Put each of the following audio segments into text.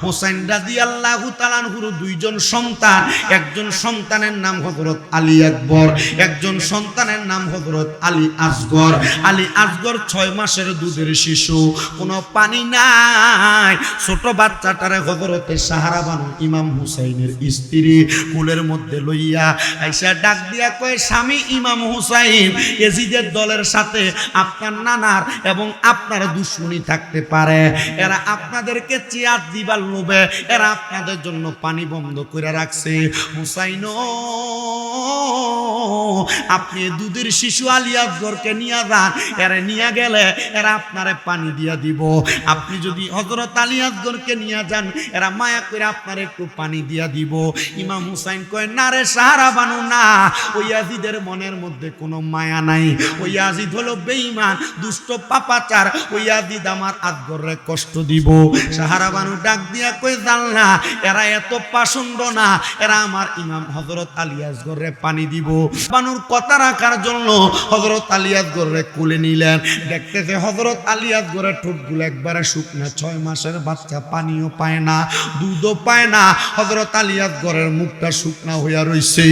হুসাইন রাদিয়াল্লাহু তাআলা আনহুর দুইজন সন্তান, একজন সন্তানের নাম হযরত আলী আকবর, একজন সন্তানের নাম হযরত আলী আসগর। আলী আসগর 6 মাসের দুধের শিশু, কোনো পানি নাই। ছোট বাচ্চাটারে হযরতে সাহারা বানু ইমাম হুসাইনের স্ত্রী কুলের মধ্যে লইয়া আইসা ডাক দিয়া কয়, স্বামী ইমাম হুসাইন, ইয়াজিদের দলের সাথে আপনার নানার এবং আপনার দুশমনি থাকতে পারে। এরা আপনাদেরকে চেয়ার দিবার লোভে এরা আপনাদের জন্য পানি বন্ধ করে রাখছে। হুসাইন, আপনি দুধের শিশু আলী আসগরকে নিয়ে যান, এরা নিয়ে গেলে এরা আপনারে পানি দিয়া দিব। আপনি যদি হযরত আলী আসগরকে নিয়ে যান, এরা মায়া করে আপনার একটু পানি দিয়া দিব। ইমাম হুসাইন কয়, না রে সাহারা বানু, না, ওই ইয়াজিদের মনের মধ্যে কোনো মায়া নাই। ওই ইয়াজিদ হলো বেঈমান, দুষ্ট পাপাচার। ওই ইয়াজিদ আমার আসগররে কষ্ট দিব। সাহারা বানু ডাক দিয়া কই, জান না, এরা এত পাষণ্ড না, এরা আমার ইমাম হযরত আলী আসগররে পানি দিব। বানুর কথা রাখার জন্য হযরত আলী আসগররে কোলে নিলেন। দেখতেছে হযরত আলী আসগরের ঠোঁটগুলো একবারে শুকনা, 6 মাসের বাচ্চা, পানিও পায় না, দুধও পায় না। হযরত আলী আসগরের মুখটা শুকনা হইয়া রইছে।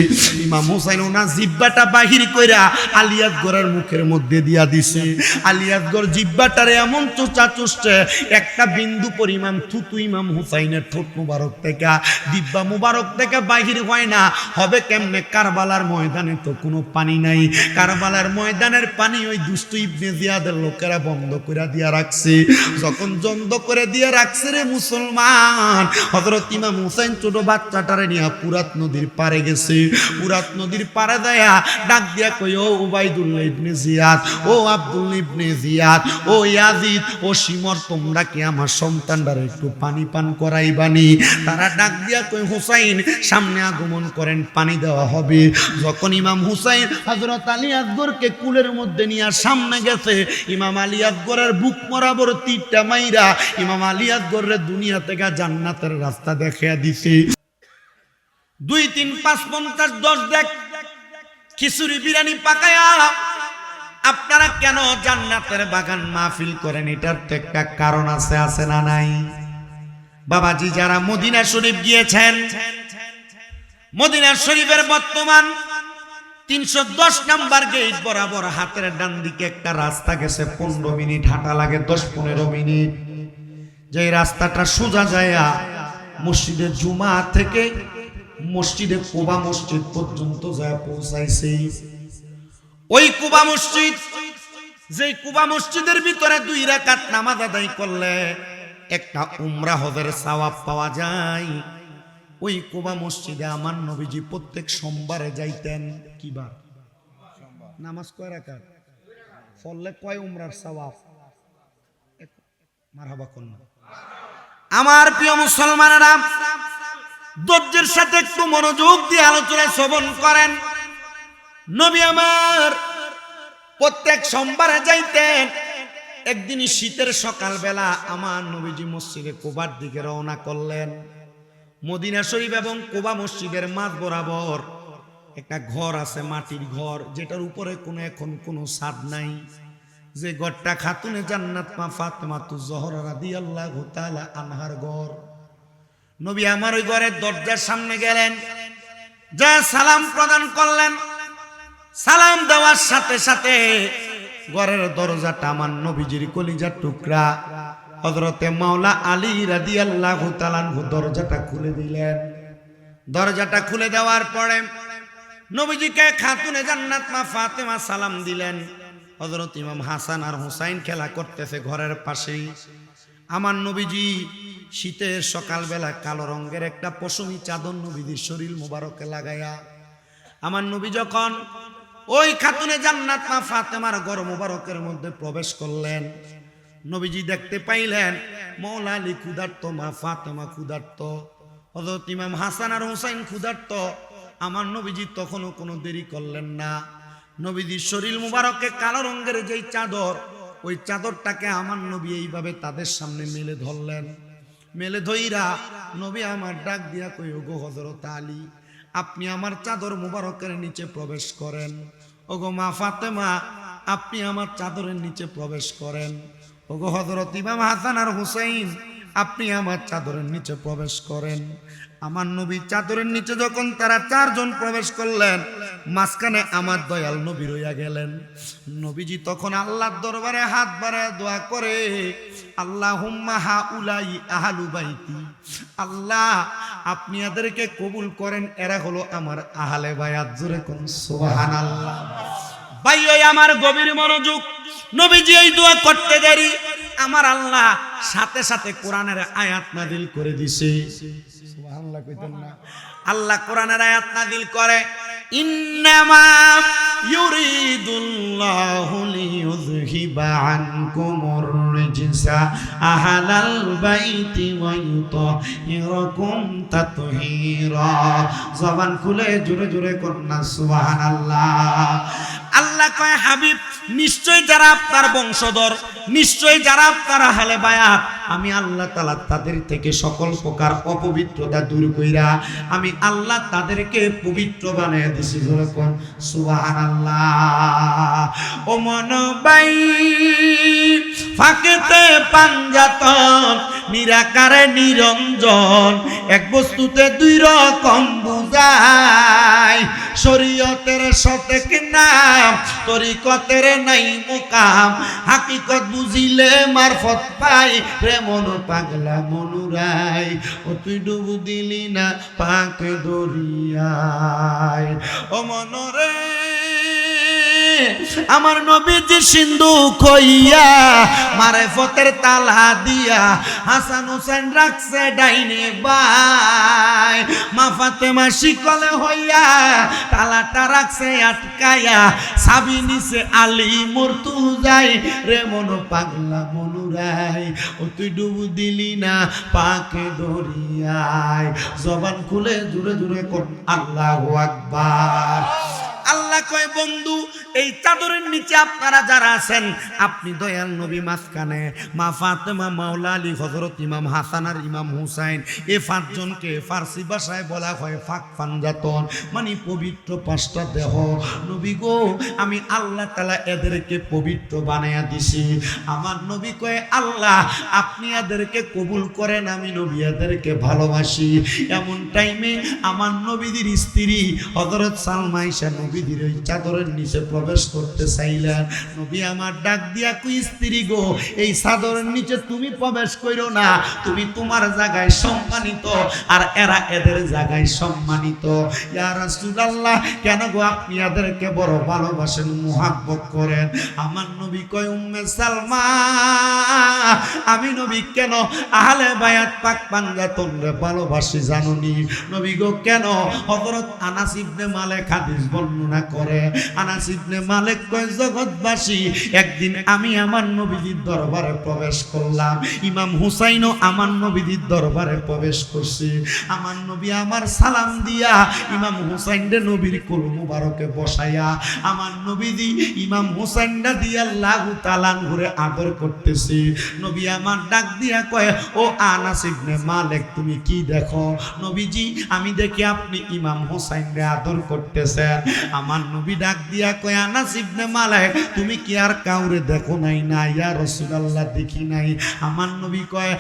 ইমাম হুসাইন ওনার জিহ্বাটা বাহির কইরা আলী আসগরের মুখের মধ্যে দিয়া দিছে। আলী আসগর জিহ্বাটারে এমন চোচা চুষছে, একটা বিন্দু পরিমাণ থুতু ইমাম হুসাইনের ঠোঁট মুবারক থেকে, জিহ্বা মুবারক থেকে বাহির হয় না। হবে কেমনে? কারবালার ময়দানে তো কোনো পানি নাই। কারবালার ময়দানের পানি ওই দুষ্ট ইবনে জিয়াদের লোকেরা বন্ধ করে দিয়া রাখছে। যখন বন্ধ করে দিয়ে রাখছে রে মুসলমান, হযরত ইমাম হুসাইন ছোট বাচ্চাটারে নিয়ে পুরাত নদীর পারে গেছে। পুরাত নদীর পারে দেয়া ডাক দিয়া কই, ও উবাইদুল্লাহ ইবনে জিয়াদ, ও আব্দুল্লাহ ইবনে জিয়াদ, ও ইয়াজিদ, ও শিমর, তোমরা কি আমার সন্তানটারে একটু পানি পান করাইবানি? তারা ডাক দিয়া কই, হুসাইন সামনে আগমন করেন, পানি দেওয়া হবে। যখন ইমাম হুসাইন হযরত আলী আসগরকে কুলের মধ্যে নিয়ে সামনে গেছে, ইমাম আলী আসগরের বুক বরাবর তীরটা মাইরা ইমাম আলী আসগরের দুনিয়া থেকে জান্নাতের রাস্তা দেখিয়ে দিছে। 2 3 5 50 10 দেখ খিচুড়ি বিরিয়ানি পাকায়া আপনারা কেন জান্নাতের বাগান মাহফিল করেন? এটার তো একটা কারণ আছে, আছে না নাই? বাবাজি, যারা মদিনা শরীফ গিয়েছেন, মদিনা শরীফের বর্তমান 310 নাম্বার গেট বরাবর হাতের ডান দিকে একটা রাস্তা গেছে, 15 মিনিট হাঁটা লাগে, 10-15 মিনিট। যে রাস্তাটা সোজা যায়া মসজিদে জুমা থেকে মসজিদে কুবা মসজিদ পর্যন্ত যায় পৌঁছাইছে। ওই কুবা মসজিদ, যে কুবা মসজিদের ভিতরে 2 রাকাত নামাজ আদায় করলে একটা উমরা হজের সওয়াব পাওয়া যায়। ওই কুবা মসজিদে আমার নবীজি প্রত্যেক সোমবারে যাইতেন। কি বার? নামাজ কয় রাকাত পড়লে কয় উমরার সওয়াব? মারহাবা কোন। আমার প্রিয় মুসলমানেরা, ধৈর্যের সাথে একটু মনোযোগ দিয়ে আলোচনা শ্রবণ করেন। নবী আমার প্রত্যেক সোমবারে যাইতেন। একদিন শীতের সকালবেলা আমার নবীজি মসজিদে কুবার দিকে রওনা করলেন। মদিনা শরীফ এবং কুবা মসজিদের মাঝ বরাবর একটা ঘর আছে, মাটির ঘর, যেটার উপরে এখন কোনো ছাদ নাই। যে ঘরটা খাতুনে জান্নাত মা ফাতেমাতুজ জোহরা রাদিয়াল্লাহু তাআলা আনহার ঘর। নবী আমার ওই ঘরের দরজার সামনে গেলেন, যা সালাম প্রদান করলেন। সালাম দেওয়ার সাথে সাথে ঘরের দরজাটা আমার নবীজির কলিজার টুকরা হযরতে মাওলা আলী রাদিয়াল্লাহু তাআলা আনহু দরজাটা খুলে দিলেন। দরজাটা খুলে দেওয়ার পরে নবীজিকে খাতুনে জান্নাত মা ফাতেমা সালাম দিলেন। হযরত ইমাম হাসান আর হুসাইন খেলা করতেছে ঘরের পাশেই। আমার নবীজি শীতের সকালবেলা কালো রঙের একটা পশমি চাদর নবীজির শরীর মোবারকে লাগায়া আমার নবী যখন ওই খাতুনে জান্নাত মা ফাতেমার ঘর মোবারকের মধ্যে প্রবেশ করলেন, নবীজি দেখতে পাইলেন মাওলা আলী ক্ষুধার্ত, মা ফাতেমা ক্ষুধার্ত, হযরত ইমাম হাসান আর হুসাইন ক্ষুধার্ত। আমার নবীজি তখনও কোনো দেরি করলেন না। নবীজির শরীর মুবারকে কালো রঙের যেই চাদর, ওই চাদরটাকে আমার নবী এইভাবে তাদের সামনে মেলে ধরলেন। মেলে ধইরা নবী আমার ডাক দিয়া কই, ওগো হযরত আলী, আপনি আমার চাদর মুবারকের নিচে প্রবেশ করেন। ওগো মা ফাতেমা, আপনি আমার চাদরের নিচে প্রবেশ করেন। ওগো হযরত ইমাম হাসান আর হুসাইন, আপনি আমার চাদরের নিচে প্রবেশ করেন। আমার নবী চাদরের নিচে যখন তারা চারজন প্রবেশ করলেন, মাঝখানে আমার দয়াল নবী রইয়া গেলেন। নবীজি তখন আল্লাহর দরবারে হাত বাড়ায় দোয়া করে, আল্লাহুম্মা হাউলাই আহলু বাইতি, আল্লাহ আপনি এদেরকে কবুল করেন, এরা হলো আমার আহলে বায়াত। জোরে কোন সুবহানাল্লাহ। ভাই ওই আমার গভীর মনোযোগ, নবীজি এই দোয়া করতে দেরি আমার আল্লাহ সাথে সাথে কোরআনের আয়াত নাযিল করে দিছে। সুবহানাল্লাহ কইতেন না? আল্লাহ কোরআনের আয়াত নাযিল করে, ইন্নামা ইউরিদুল্লাহু লিইউযহিবা আনকুমুর রিজসা আহলাল বাইতি ওয়া ইউতাহিরাকুম তাতহীরা। জবান খুলে জোরে জোরে করনা সুবহানাল্লাহ। আল্লাহ কয়, হাবিব নিশ্চয় যারা আপনার বংশধর, নিশ্চয় যারা আপনার আহলে বায়াত, আমি আল্লাহ তাআলা তাদের থেকে সকল প্রকার অপবিত্রতা দূর কইরা আমি আল্লাহ তাদেরকে পবিত্র বানায় দিছি। যেরকম সুবহানাল্লাহ। ও মন বাই ফাঁকেতে পাঞ্জাতন, নিরাকারে নিরঞ্জন, এক বস্তুতে দুই রকম বুঝায়। শরীয়তের সতেক নাম, তরিকতের নাই মুকাম, হাকিকত বুঝিলে মারফত পাই, রে মন পাগলা মনুরাই। ও তুই ডুবু দিলি না পাক দরিয়ায়। ও মনরে আমার নবীজি সিন্ধু কইয়া মারেফতের তালা দিয়া হাসান হোসেন রাখছে ডাইনে বাই। মা ফাতেমা শিকলে হইয়া তালাটা রাখছে আটকায়া, সাবি নিছে আলী মুর্তুজাই, রে মন পাগলা মনুরাই। ও তুই ডুবু দিলি না পাকে দরিয়ায়। জবান খুলে জুড়ে জুড়ে কোন আল্লাহু আকবার। আল্লাহ কয়, বন্ধু এই চাদরের নিচে আপনারা যারা আছেন, আপনি দয়াল নবী মাঝখানে, মা ফাতেমা, মাওলা আলী, হযরত ইমাম হাসান আর ইমাম হুসাইন, এই পাঁচজনকে ফার্সি ভাষায় বলা হয় ফাক পাঞ্জাতন, মানে পবিত্র পাঁচটা দেহ। নবী গো, আমি আল্লাহ তাআলা এদেরকে পবিত্র বানায়া দিছি। আমার নবী কয়, আল্লাহ আপনি এদেরকে কবুল করেন, আমি নবী এদেরকে ভালোবাসি। এমন টাইমে আমার নবীদের স্ত্রী হযরত সালমা আয়েশা নবীদের ওই চাদরের নিচে প্রবেশ করতে চাইলেন। নবী আমার ডাক দিয়া কই, স্ত্রী গো, এই চাদরের নিচে তুমি প্রবেশ কইরো না, তুমি তোমার জায়গায় সম্মানিত, আর এরা এদের জায়গায় সম্মানিত। ইয়া রাসূলুল্লাহ, কেন গো আপনি এদেরকে বড় ভালোবাসেন, মুহাব্বত করেন? আমার নবী কয়, উম্মে সালমা, আমি নবী কেন আহলে বায়াত পাক পাঞ্জাতনরে ভালোবাসি জানোনি? নবী গো কেন? হযরত আনাস ইবনে মালিক হাদিস বর্ণনা করে। আনাস ইবনে মালিক কয়, জগৎবাসী, একদিন আমি আমার নবীর দরবারে প্রবেশ করলাম, ইমাম হুসাইনও আমার নবীর দরবারে প্রবেশ করছে। আমার নবী আমার সালাম দিয়া ইমাম হুসাইনরে নবীর কোল মুবারকে বসাইয়া আমার নবীজি ইমাম হুসাইনরা দিয়া আল্লাহু তাআলা ঘুরে আদর করতেছে। নবী আমার ডাক দিয়া কয়, ও আনাস ইবনে মালিক, তুমি কি দেখো? নবীজি, আমি দেখি আপনি ইমাম হুসাইনরে আদর করতেছেন। আমার নবী ডাক দিয়া কয়, আনাস ইবনে মালিক, তুমি কি আর কাউরে দেখো নাই? না ইয়া রাসূলুল্লাহ, দেখি নাই। আমার নবী কয়,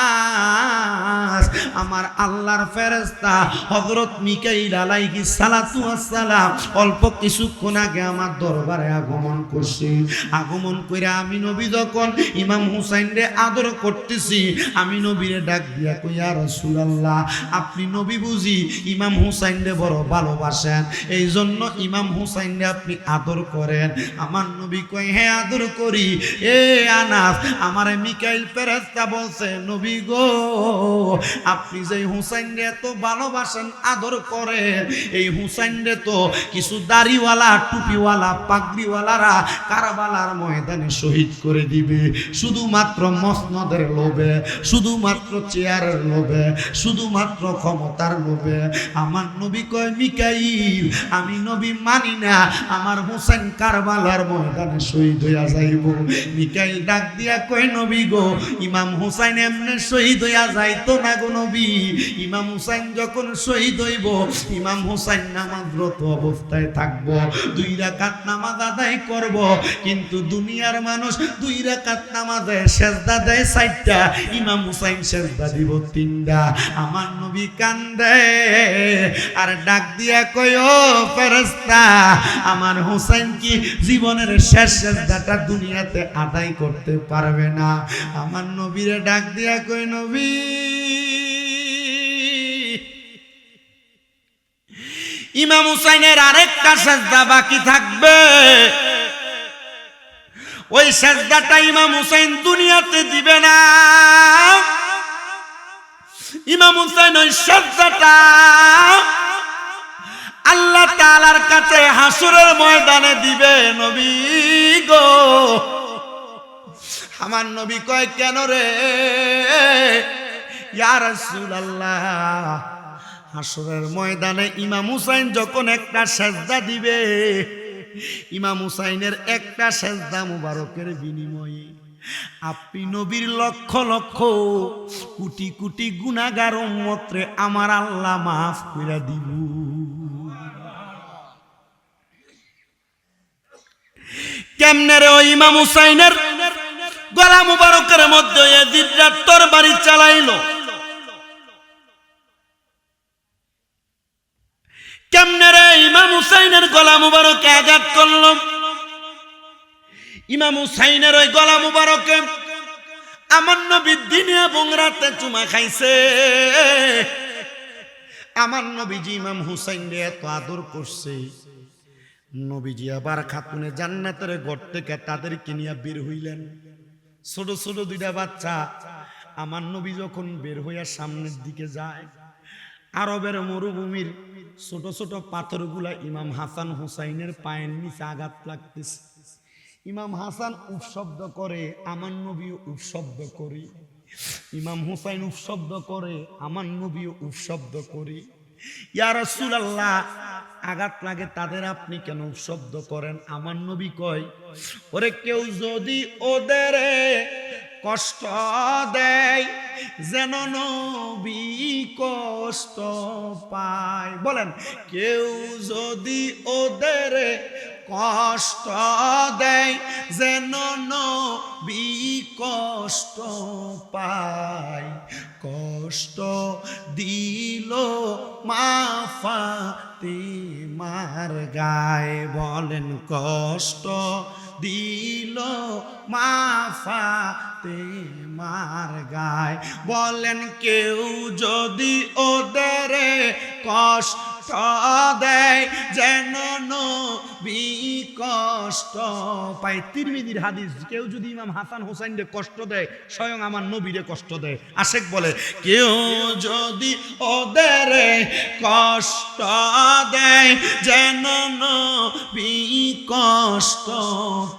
আনাস, আমার আল্লাহর ফেরেশতা হযরত মিকাইল আলাইহিস সালাতু ওয়াস সালাম অল্প কিছুক্ষণ আগে আমার দরবারে আগমন করছে। আগমন কইরা আমি নবী যখন ইমাম হুসাইনরে আদর করতেছি, আমি নবীরে ডাক দিয়া কই, ইয়া রাসূলুল্লাহ, আপনি নবী বুঝি ইমাম হুসাইনরে বড় ভালোবাসেন, এই জন্য ইমাম হুসাইনরে আপনি আদর করেন? আমার নবী কই, হ্যাঁ আদর করি। এ আনাস, আমারে মিকাইল ফেরেশতা বলছে, নবী গো, আপনি যে হুসাইনরে এত ভালোবাসেন, আদর করেন, এই হুসাইনরে তো কিছু দাড়িওয়ালা, টুপিওয়ালা, পাগড়িওয়ালারা কারবালার ময়দানে শহীদ করে দিবে, শুধুমাত্র মসনদের লোভে, শুধুমাত্র চেয়ারের লোভে, শুধুমাত্র ক্ষমতার লোভে। আমার নবী কয়, মিকাইল, আমি নবী মানি না আমার হুসাইন কারবালার ময়দানে শহীদ হইয়া যাইব। মিকাইল ডাক দিয়া কয়, নবী গো, ইমাম হুসাইন এমনি শহীদ হইয়া যাইতো না গো নবী। নবী ইমাম হুসাইন যখন শহীদ হইব ইমাম হুসাইন নামাজরত অবস্থায় থাকব, 2 রাকাত নামাজ আদায় করব, কিন্তু দুনিয়ার মানুষ 2 রাকাত নামাজে সেজদা দেয় 4টা, ইমাম হুসাইন সেজদা দিব 3টা। আমার নবী কান্দে আর ডাক দিয়া কয়, ও ফেরেশতা, আমার হুসাইন কি জীবনের শেষ সেজদাটা দুনিয়াতে আদায় করতে পারবে না? আমার নবীরে ডাক দিয়া কয়, নবী ইমাম হুসাইনের আরেকটা সেজদা বাকি থাকবে, ওই সেজদাটা ইমাম হুসাইন দুনিয়াতে দিবে না। ইমাম হুসাইন ওই সেজদাটা আল্লাহ তাআলার কাছে হাসরের ময়দানে দিবে। নবী গো, আমার নবী কয়, কেন রে ইয়া রাসূলুল্লাহ? হাসরের ময়দানে ইমাম হুসাইন যখন একটা সেজদা দিবে, ইমাম হুসাইনের একটা সেজদা মুবারকের বিনিময়ে আপনি নবীর লক্ষ লক্ষ কোটি কোটি গুনাহগার উম্মতরে আমার আল্লাহ মাফ কইরা দিব। কেমনে রে? ওই ইমাম হুসাইনের গলা মুবারকের মধ্যে ইয়াজিদরা তরবারি চালাইলো, কেমনে রে? ইমাম হুসাইনের গলা মুবারকে আঘাত করলো। ইমাম হুসাইনের ওই গলা মুবারকে আমার নবী দিনে এবং রাতে চুমা খাইছে। আমার নবীজি ইমাম হুসাইনকে এত আদর করছে, নবীজি আবার খাতুনে জান্নাতের ঘর থেকে তাদেরকে নিয়ে বের হইলেন। ছোট ছোট 2টা বাচ্চা। আমার নবী যখন বের হইয়া সামনের দিকে যায়, আরবের মরুভূমির ছোট ছোট পাথরগুলা ইমাম হাসান হুসাইনের পায়ের নিচে আঘাত লাগতেছে। ইমাম হাসান উফ শব্দ করে, আমার নবীও উফ শব্দ করি। ইমাম হুসাইন উফ শব্দ করে, আমার নবীও উফ শব্দ করি। ইয়া রাসূলুল্লাহ, আঘাত লাগে তাদের, আপনি কেন উফ শব্দ করেন? আমার নবী কয়, ওরে কেউ যদি ওদের কষ্ট দেয় যেন নবী কষ্ট পায়। বলেন, কেউ যদি ওদের কষ্ট দেয় যেন নবী কষ্ট পায়। কষ্ট দিল মা ফাতিমার গায়ে। বলেন, কষ্ট দিল মা ফাতিমার গায়ে। বলেন, কেউ যদি ওদের কষ্ট দেয় যেন নবী কষ্ট পায়। তিরমিজির হাদিস, কেউ যদি ইমাম হাসান হোসেনকে কষ্ট দেয় স্বয়ং আমার নবীরে কষ্ট দেয়। আশেক বলে, কেউ যদি ওদের কষ্ট দেয় যেন নবী কষ্ট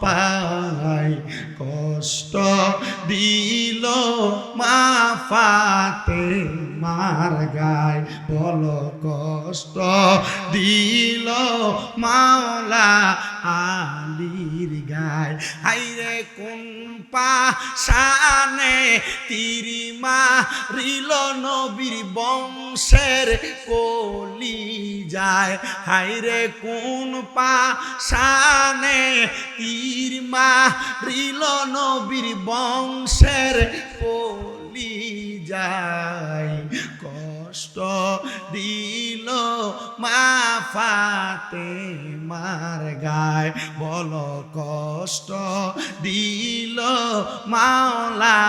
পায়। কষ্ট দিল মা ফাতিমার গায়। বলো, কষ্ট দিল মাওলা আলীর গায়। হাইরে কোন পাশানে তিরি মারিল নবীর বংশের কলি যায়। হাইরে কোন পাশানে তীর মারিল নবীর বংশের কলি যায়। কষ্ট দিল মা ফাতিমার গায়। বলো, কষ্ট দিল মাওলা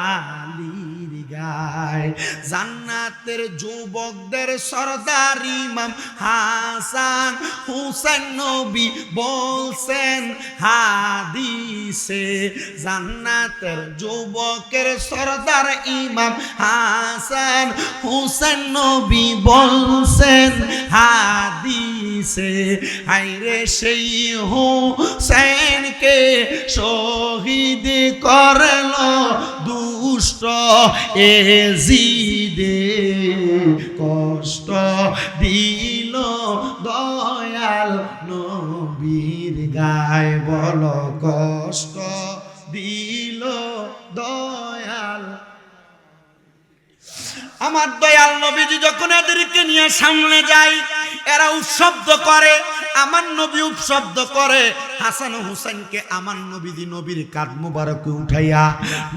আলীর গায়। জান্নাতের যুবকদের সরদার ইমাম হাসান হুসাইন নবী বলছেন হাদিসে। জান্নাতের যুবকের সরদার ইমাম হাসান হুসাইন নবী বলছেন হাদিসে। হায়রে সেই হুসাইনকে শহীদ করল দুষ্ট এজিদে। কষ্ট দিল দয়াল নবীর গায়। বলো, কষ্ট দিল দয়াল। আমার দয়াল নবীজি যখন এদেরকে নিয়ে সামনে যায়, এরা উপশব্দ করে, আমার নবী উপশব্দ করে। হাসান হুসাইনকে আমার নবীজি নবীর কাঁধ মোবারকে উঠাইয়া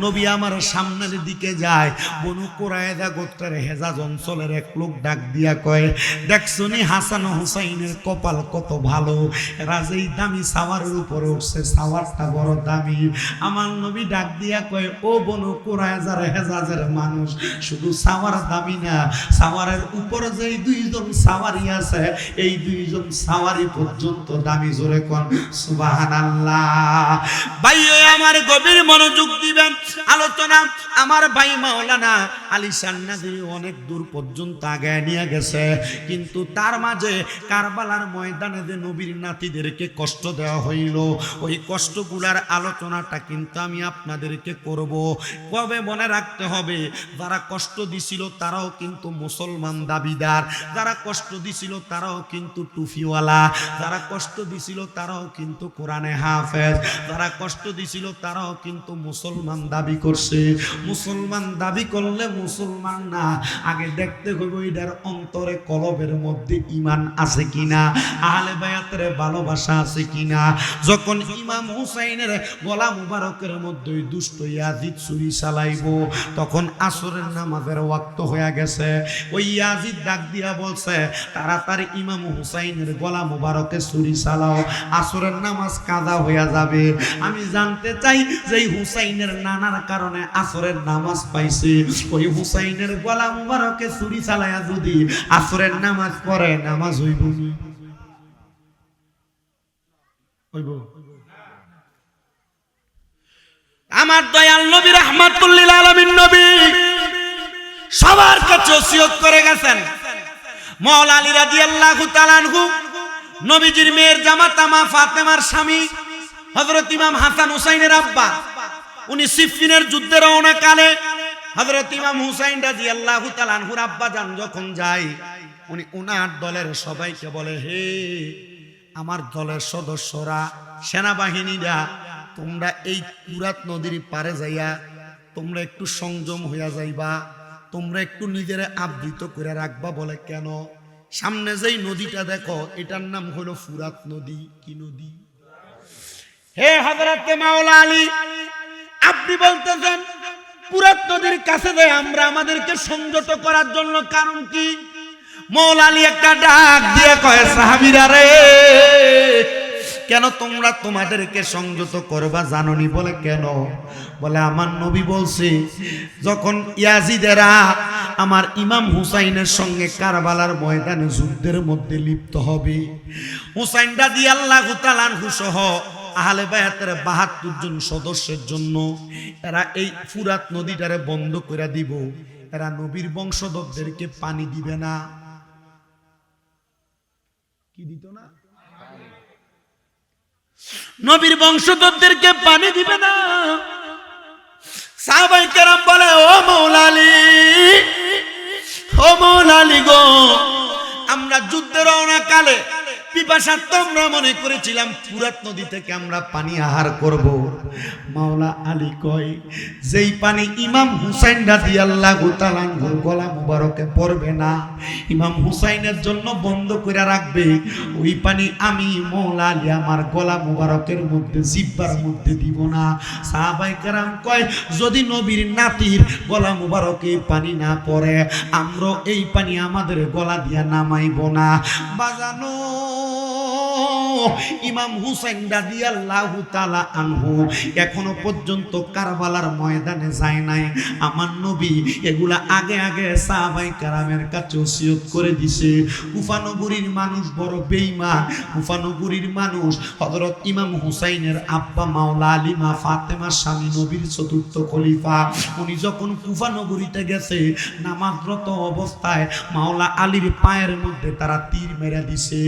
নবী আমার সামনের দিকে যায়। বনু কুরায়জা গোত্রের হেজাজ অঞ্চলের এক লোক ডাক দিয়া কয়, দেখছনি হাসান হুসাইনের কপাল কত ভালো, এরা যেই দামি সাওয়ারের উপরে উঠছে, সাওয়ারটা বড় দামি। আমার নবী ডাক দিয়া কয়, ও বনু কুরায়জার হেজাজের মানুষ, শুধু সাওয়ার দামি না, সাওয়ারের উপরে যেই দুইজন সাওয়ারি আছে, এই দুইজন সাওয়ারি পর্যন্ত দামি। জোরে কোন সুবহানাল্লাহ। ভাই আমার গভীর মনোযোগ দিবেন আলোচনা। আমার ভাই মাওলানা আলী সান্নাদি অনেক দূর পর্যন্ত আগায় নিয়ে গেছে, কিন্তু তার মাঝে কারবালার ময়দানে যে নবীর নাতিদেরকে কষ্ট দেওয়া হইল, ওই কষ্টগুলার আলোচনাটা কিন্তু আমি আপনাদেরকে করব। কবে মনে রাখতে হবে, যারা কষ্ট দিছিল তারাও কিন্তু মুসলমান দাবিদার, যারা কষ্ট দিছিল তারাও কিন্তু টুফিওয়ালা, যারা কষ্ট দিছিল তারাও কিন্তু কোরআনে হাফেজ, যারা কষ্ট দিছিল তারাও কিন্তু মুসলমান দাবি করছে। মুসলমান দাবি করলে মুসলমান না, আগে দেখতে হইব এটার অন্তরে কলবের মধ্যে ঈমান আছে কিনা, আহলে বায়াতের ভালোবাসা আছে কিনা। যখন ইমাম হুসাইনের গলা মুবারকের মধ্যে দুষ্ট ইয়াজিদ ছুরি চালাইব, তখন আসরের নামাজের ওয়াক্ত হয়ে গেছে। ওই ইয়াজিদ ডাক দিয়া বলছে, তাড়াতাড়ি ইমাম হুসাইনের গলা মুবারকে ছুরি চালাও, আসরের নামাজ কাজা হয়ে যাবে। আমি জানতে চাই যে হুসাইনের নানার কারণে আসরের নামাজ পাইছে, ওই হুসাইনের গলা মুবারকে ছুরি চালায়া যদি আসরের নামাজ পড়ে, নামাজ হইব হইব? আমার দয়াল নবী রাহমাতুল লিল আলামিন নবী সবার কাছে ওসিয়ত করে গেছেন। মাওলা আলী রাদিয়াল্লাহু তাআলা আনহু নবীজির মেয়ের জামাতা মা ফাতেমার স্বামী হযরত ইমাম হাসান হুসাইনের আব্বা, উনি সিফফিনের যুদ্ধে রওনা কালে হযরত ইমাম হুসাইন রাদিয়াল্লাহু তাআলা আনহুর আব্বা জান যখন যায়, উনি উনার দলের সবাইকে বলে, হে আমার দলের সদস্যরা, সেনাবাহিনীরা, তোমরা এই ফুরাত নদীর পারে যাইয়া তোমরা একটু সংযম হইয়া যাইবা, তোমরা একটু নিজের আবৃত করে রাখবা। বলে কেন? সামনে যেই নদীটা দেখো, এটার নাম হলো ফুরাত নদী। কি নদী? হে হযরত মাওলা আলী, আপনি বলতেছেন ফুরাত নদীর কাছে যাই আমরা আমাদেরকে সংযত করার জন্য, কারণ কি? মাওলা আলী একটা ডাক দিয়ে কয়, সাহাবীরা রে, কেন তোমরা তোমাদেরকে সংযত করবা জানোনি? বলে কেন? বলে আমার নবী বলছে, যখন ইয়াজিদেরা আমার ইমাম হুসাইনের সঙ্গে কারবালার ময়দানে যুদ্ধের মধ্যে লিপ্ত হবে, হুসাইন রাদিয়াল্লাহু তাআলা আনহু সহ আহলে বায়াতের ৭২ জন সদস্যের জন্য এরা এই ফুরাত নদীটারে বন্ধ করে দিব, এরা নবীর বংশধরদেরকে পানি দিবে না। কি দিত না? নবীর বংশধরদেরকে পানি দিবে না। সাহাবায়ে কেরাম বলে, ও মাওলা আলী, ও মাওলা আলী গো, আমরা যুদ্ধের রওনা কালে পিপাসার্থ আমরা মনে করেছিলাম ফুরাত নদী থেকে আমরা পানি আহার করব। মাওলা আলী কয়, যেই পানি ইমাম হুসাইন রাদিয়াল্লাহু তাআলা আনহুর গলা মুবারকে পড়বে না, ইমাম হুসাইনের জন্য বন্ধ করে রাখবে, ওই পানি আমি মাওলা আলী আমার গলা মুবারকের মধ্যে, জিহ্বার মধ্যে দিব না। সাহাবায়ে কেরাম কয়, যদি নবীর নাতির গলা মুবারকে পানি না পড়ে, আমরা এই পানি আমাদের গলা দিয়া নামাইব না। বাজানো ইমাম হুসাইন রাদিয়াল্লাহু তাআলা আনহু এখনো পর্যন্ত কারবালার ময়দানে যায় নাই। আমার নবী এগুলা আগে আগে সাহাবায়ে কেরামের কাছে ওসিয়ত করে দিছে। কুফা নগরীর মানুষ বড় বেঈমান। কুফা নগরীর মানুষ হযরত ইমাম হুসাইনের আব্বা মাওলা আলী মা ফাতেমার স্বামী, নবীর চতুর্থ খলিফা, উনি যখন কুফা নগরীতে গেছে, নামাজরত অবস্থায় মাওলা আলীর পায়ের মধ্যে তারা তীর মেরে দিছে।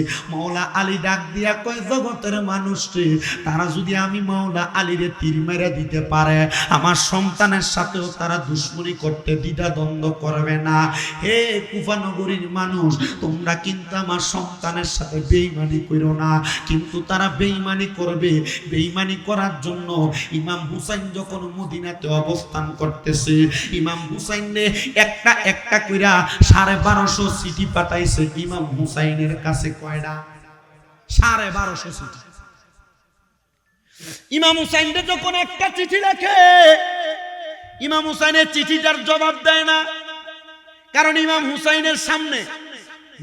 মাওলা আলী ডাক দিয়া কয় জগতের মানুষরে তারা যদি আমি মাওলা আলীরে তীর মেরে দিতে পারে আমার সন্তানের সাথেও তারা দুশ্মনী করতে দ্বিধা দ্বন্দ্ব করবে না। হে কুফা নগরীর মানুষ, তোমরা কিন্তু আমার সন্তানের সাথে বেঈমানি করো না, কিন্তু তারা বেঈমানি করবে। বেঈমানি করার জন্য ইমাম হুসাইন যখন মদিনাতে অবস্থান করতেছে, ইমাম হুসাইনে একটা একটা কইরা 1250 চিঠি পাঠাইছে ইমাম হুসাইনের কাছে। কয়টা? 1250 চিঠি। ইমাম হুসাইনকে যখন একটা চিঠি লেখে, ইমাম হুসাইনের চিঠিটার জবাব দেয় না, কারণ ইমাম হুসাইনের সামনে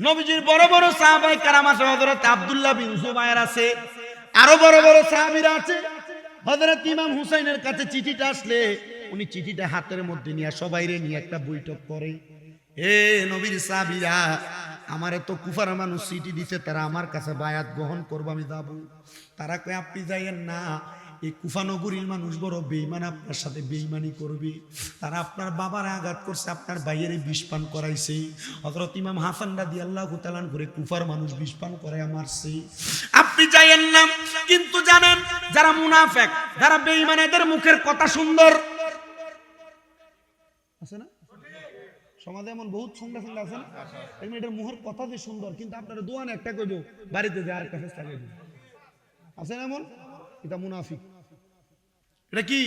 নবীজির বড় বড় সাহাবায়ে কেরাম আছে। হযরত আব্দুল্লাহ বিন জুবায়ের আছে, আরো বড় বড় সাহাবীরা আছে। হযরত ইমাম হুসাইনের কাছে চিঠিটা আসলে উনি চিঠিটা হাতের মধ্যে নিয়ে সবাইরে নিয়ে একটা বৈঠক করে। এ নবীর সাহাবীরা, আমারে তো কুফার মানুষ চিঠি দিছে, তারা আমার কাছে বায়াত গ্রহণ করবে, আমি যাব। তারা কয় আপনি যাইয়েন না, এই কুফা নগরীর মানুষ বড় বেঈমান, আপনার সাথে বেঈমানি করবে। তারা আপনার বাবার আঘাত করছে, আপনার ভাইয়ের বিষ পান করাইছে। হযরত ইমাম হাসান রাদিয়াল্লাহু তাআলা করে কুফার মানুষ বিষ পান করায় মারছে। আপনি যাইয়েন না। কিন্তু জানেন, যারা মুনাফিক, যারা বেঈমান, এদের মুখের কথা সুন্দর আছে না? সমাজে এমন বহুত সুন্দর সুন্দর আছে না, এটার মুখের কথা যে সুন্দর, কিন্তু আপনারা দোয়ান একটা কইব, বাড়িতে যে আরেকটা চেষ্টা করবে। আছে না এমন? এটা মুনাফিক। এটা কি?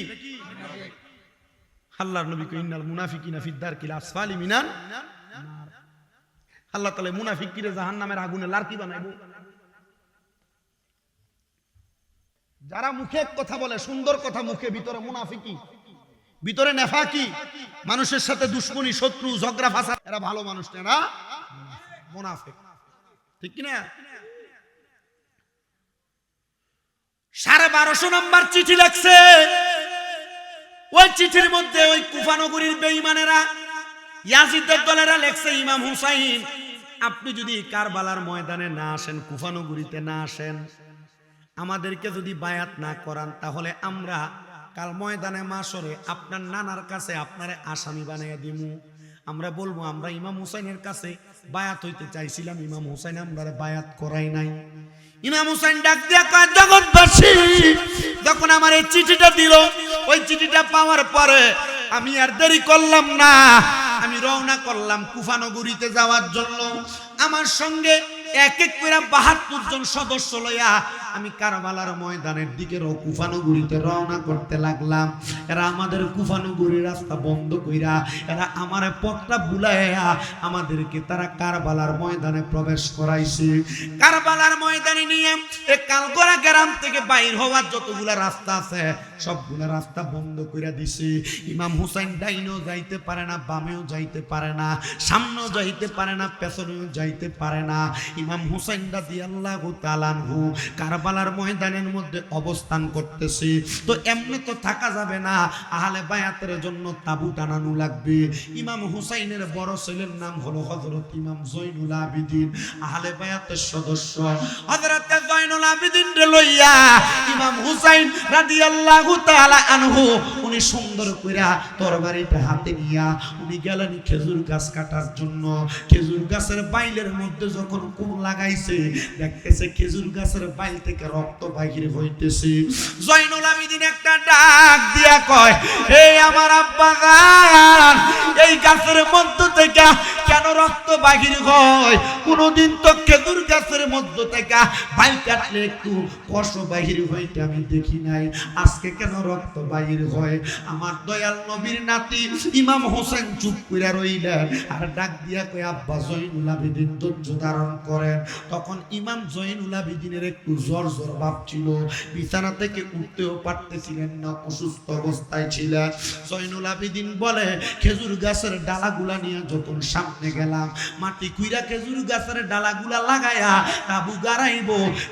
আল্লাহর নবী কই ইন্নাল মুনাফিকিনা ফিদ দারকিল আসফালি মিনান নার। আল্লাহ তাআলা মুনাফিককে জাহান্নামের আগুনে লার্কি বানাইবো। যারা মুখে কথা বলে সুন্দর কথা, মুখে ভিতরে মুনাফিকি, ভিতরে নেফাকি, মানুষের সাথে দুশ্মনী, শত্রু, ঝগড়া ফাসাদ, এরা ভালো মানুষ না, এরা মুনাফিক। ঠিক কি না? 1250 নম্বর চিঠি লেখছে। ওই চিঠির মধ্যে ওই কুফা নগরীর বেঈমানেরা, ইয়াজিদের দলেরা লেখছে, ইমাম হুসাইন আপনি যদি কারবালার ময়দানে না আসেন, কুফা নগরীতে না আসেন, আমাদেরকে যদি বায়াত না করান, তাহলে আমরা কাল ময়দানে মাশরে আপনার নানার কাছে আপনারে আসামি বানাইয়া দিমু। আমরা বলবো আমরা ইমাম হুসাইনের কাছে বায়াত হইতে চাইছিলাম, ইমাম হুসাইন আমরারে বায়াত করাই নাই। ইমাম হুসাইন ডাক দিয়া কয়, জগৎবাসী, যখন আমার এই চিঠিটা দিল, ওই চিঠিটা পাওয়ার পরে আমি আর দেরি করলাম না, আমি রওনা করলাম কুফা নগরীতে যাওয়ার জন্য। আমার সঙ্গে এক এক করে 72 জন সদস্য লইয়া আমি কারবালার ময়দানের দিকে কুফা নগরীতে রওনা করতে লাগলাম। এরা আমাদের কুফা নগরীর রাস্তা বন্ধ কইরা, এরা আমার পথটা বুলাইয়া আমাদেরকে তারা কারবালার ময়দানে প্রবেশ করাইছে। কারবালার ময়দানে নিয়ে এই কালগড়া গ্রাম থেকে বাইর হওয়ার যতগুলা রাস্তা আছে সবগুলা রাস্তা বন্ধ কইরা দিছে। ইমাম হুসাইন ডাইনেও যাইতে পারে না, বামেও যাইতে পারে না, সামনেও যাইতে পারে না, পেছনেও যাইতে পারে না। ইমাম হুসাইন রাদিয়াল্লাহু তাআলা আনহু কারবালার ময়দানের মধ্যে অবস্থান করতেছে। তো এমনি তো থাকা যাবে না, আহলে বায়াতের জন্য তাবু টানানো লাগবে। ইমাম হুসাইনের বড় ছেলের নাম হলো হযরত ইমাম জয়নুল আবিদিন, আহলে বায়াতের সদস্য। হযরত জয়নুল আবিদিন রে লইয়া ইমাম হুসাইন রাদিয়াল্লাহু তাআলা আনহু উনি সুন্দর কইরা তরবারিটা হাতে নিয়া উনি গেলেন খেজুর গাছ কাটার জন্য। খেজুর গাছের বাইলের মধ্যে যখন কোন লাগাইছে, দেখতেছে খেজুর গাছের বাইল থেকে রক্ত বাহির হইতেছে। জয়নুল আবিদিন একটা ডাক দিয়া কয়, এই আমার আব্বা জান, এই গাছের মধ্য থেকে কেন রক্ত বাহির হয়? কোনদিন তো খেজুর গাছের মধ্য থেকে বাইল কাটলে একটু কষ বাহির হইতে আমি দেখি নাই, আজকে কেন রক্ত বাহির হয়? আমার দয়াল নবীর নাতি ইমাম হোসেন চুপ কইরা রইলেন আর ডাক দিয়া কয়, আব্বা জয়নুল আবিদিন ধৈর্য ধারণ করেন। তখন ইমাম জয়নুল আবিদিনের একটু জ্বর জ্বর ভাব ছিল, বিছানা থেকে উঠতেও পারতেছিলেন না, অসুস্থ অবস্থায় ছিলেন। জয়নুল আবিদিন বলে, খেজুর গাছের ডালাগুলা নিয়ে যখন সামনে গেলাম, মাটি কুইরা খেজুর গাছের ডালাগুলা লাগায়া তাবু গাড়াইব,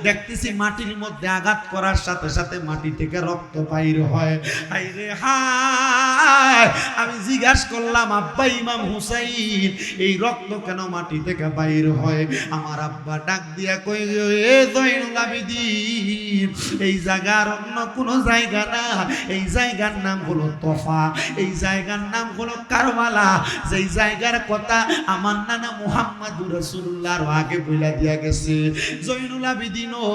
দেখতেছি মাটির মধ্যে আঘাত করার সাথে সাথে মাটি থেকে রক্ত বাইর হয়। হায়রে হায়, আমি জিজ্ঞাসা করলাম, আব্বা ইমাম হুসাইন, এই রক্ত কেন মাটি থেকে বাইর হয়? আমার আব্বা ডাক দিয়া কই, এ জয়নুল আবিদিন, এই জায়গার অন্য কোনো জায়গা না, এই জায়গার নাম হলো তফা, এই জায়গার নাম হলো কারবালা। যেই জায়গার কথা আমার নানা মুহাম্মাদুর রাসূলুল্লাহর আগে বইলা দিয়া গেছে জয়নুল আবেদিনও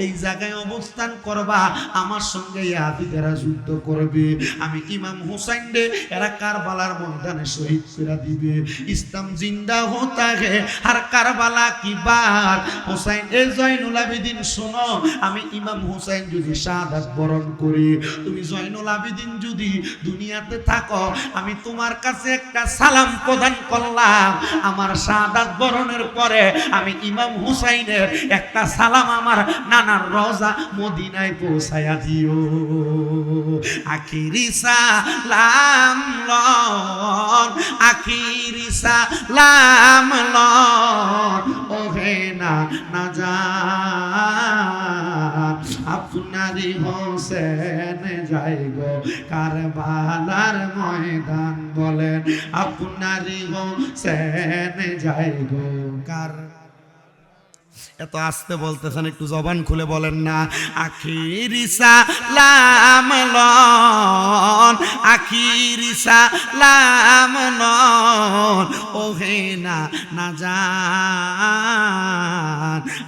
এই জায়গায় অবস্থান করবা, আমার সঙ্গে ইয়াজিদেরা যুদ্ধ করবে, আমি ইমাম হুসাইন রে এরা কারবালার ময়দানে শহীদ করে দিবে। ইসলাম জিন্দা হতা হে আর কারবালা কি বাত। হুসাইন এ জয়নুল আবেদিন শোনো, আমি ইমাম হুসাইন যদি শাহাদাত বরণ করি, তুমি জয়নুল আবেদিন যদি দুনিয়াতে থাকো, আমি তোমার কাছে একটা সালাম প্রদান করলাম, আমার শাহাদাত বরণের পরে আমি ইমাম হুসাইনের একটা সালাম আমার নানার রওজা মদিনায় পৌঁছায়া দিও। আখিরি সালাম লন, আখিরি সালাম লন, ওহে না না জান আপনারই হোসেন যাই গো কারবালার ময়দান, বলেন আপনারই হোসেন যাই গো কার। এত আস্তে বলতেছেন, একটু জবান খুলে বলেন না। আখিরি সালাম লন, আখিরি সালাম লন, ওহে না না জান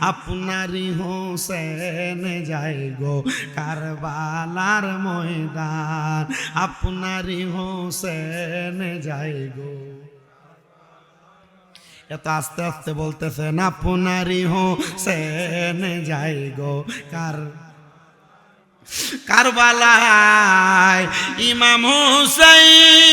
আপনারই হোসেন যাই গো কারবালার ময়দান, আপনারই হোসেন যাই গো। এত আস্তে আস্তে বলতেছেন, আপনারই হোসেন যাই গো কারবালায় ইমাম হুসাইন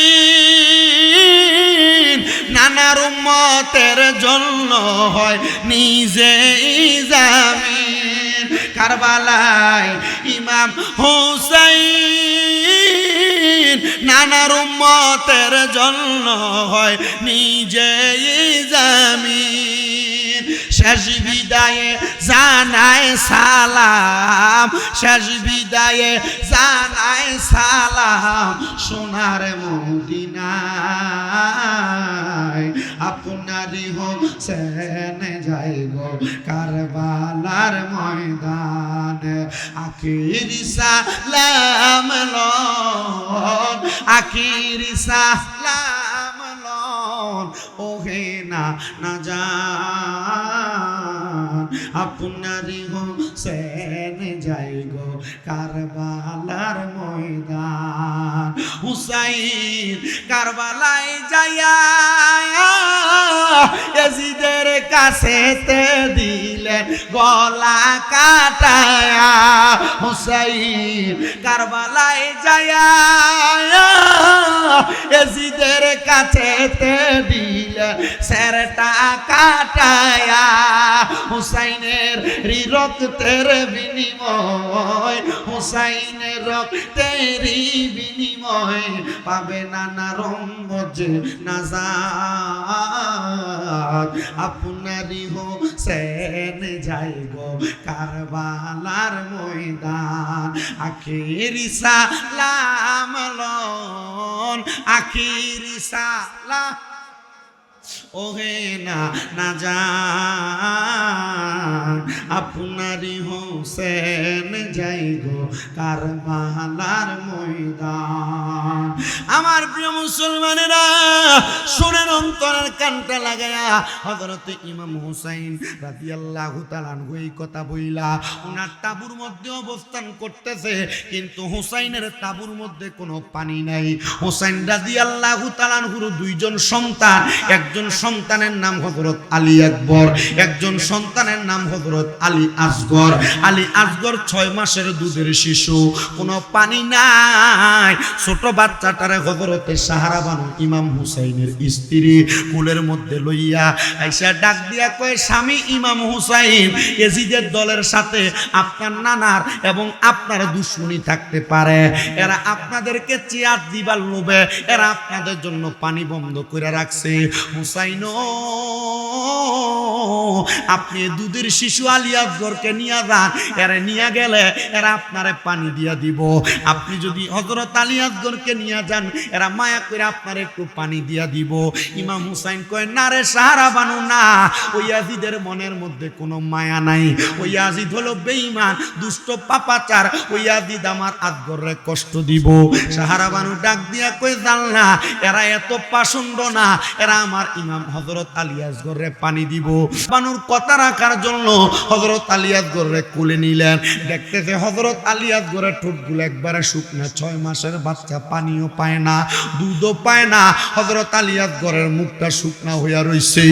নানার উম্মতের জন্য হয় নিজেই জামিন। কারবালায় ইমাম হুসাইন নানার উম্মতের জন্য হয় নিজেই জামিন। শেষ বিদায়ে জানায় সালাম, শেষ বিদায়ে জানায় সালাম সোনার মদিনায়, আপনারই হোসেন যাই গো কারবালার ময়দান। আখিরি সালাম লন, আখিরি সালাম লন, ওহে না না জান আপনারই হোসেন যাই গো কারবালার ময়দান। হুসাইন কারবালায় যাইয়া ইয়াজিদের কাছেতে দিলেন গলা কাটায়া। হুসাইন কারবালায় যাইয়া ইয়াজিদের কাছেতে দিলেন সেরটা কাটায়া। হুসাইনের রক্তের বিনিময়, হুসাইনের রক্তের বিনিময় পাবে নানা রম্মজে নাজাত, আপনারই হোসেন যাই গো কারবালার ময়দান। আখিরি সালাম লন, আখিরি সালাম, ওহে না না জান আপনারই হোসেন যাই গো কারবালার ময়দান। আমার প্রিয় মুসলমানেরা শুনেন, অন্তরের কানটা লাগায়া হযরত ইমাম হুসাইন রাদিয়াল্লাহু তাআলা আনহু এই কথা বইলা ওনার তাঁবুর মধ্যে অবস্থান করতেছে, কিন্তু হুসাইনের তাঁবুর মধ্যে কোনো পানি নাই। হুসাইন রাদিয়াল্লাহু তাআলা আনহুর দুইজন সন্তান, একজন সন্তানের নাম হযরত আলী আকবর, একজন সন্তানের নাম হযরত আলী আসগর। আলী আসগর 6 মাসের দুধের শিশু, কোনো পানি নাই। ছোট বাচ্চাটারে হযরতে সাহারা বানু ইমাম হুসাইনের স্ত্রী কুলের মধ্যে লইয়া আইসা ডাক দিয়া কয়, স্বামী ইমাম হুসাইন, ইয়াজিদের দলের সাথে আপনার নানার এবং আপনার দুশমনি থাকতে পারে, এরা আপনাদেরকে চেয়ার দিবার লোভে এরা আপনাদের জন্য পানি বন্ধ করে রাখছে। হুসাইন আপনি দুধের শিশু আলী আসগরকে নিয়ে যান, এরা নিয়ে গেলে এরা আপনারে পানি দিয়া দিব। আপনি যদি হযরত আলী আসগরকে নিয়ে যান, এরা মায়া করে আপনার একটু পানি দিয়া দিব। ইমাম হুসাইন কয়, না রে সাহারা বানু না, ওই ইয়াজিদের মনের মধ্যে কোনো মায়া নাই। ওই ইয়াজিদ হলো বেঈমান, দুষ্ট পাপাচার। ওই ইয়াজিদ আমার আসগরে কষ্ট দিব। সাহারা বানু ডাক দিয়া কয়, জান না, এরা এত পাষণ্ড না, এরা আমার ইমাম ইমাম হযরত আলী আসগরে পানি দিব। বানুর কথা রাখার জন্য হযরত আলী আসগরে কোলে নিলেন। দেখতেছে হযরত আলী আসগরের ঠোঁটগুলো একবারে শুকনা, 6 মাসের বাচ্চা, পানিও পায় না, দুধও পায় না। হযরত আলী আসগরের মুখটা শুকনা হইয়া রইছে।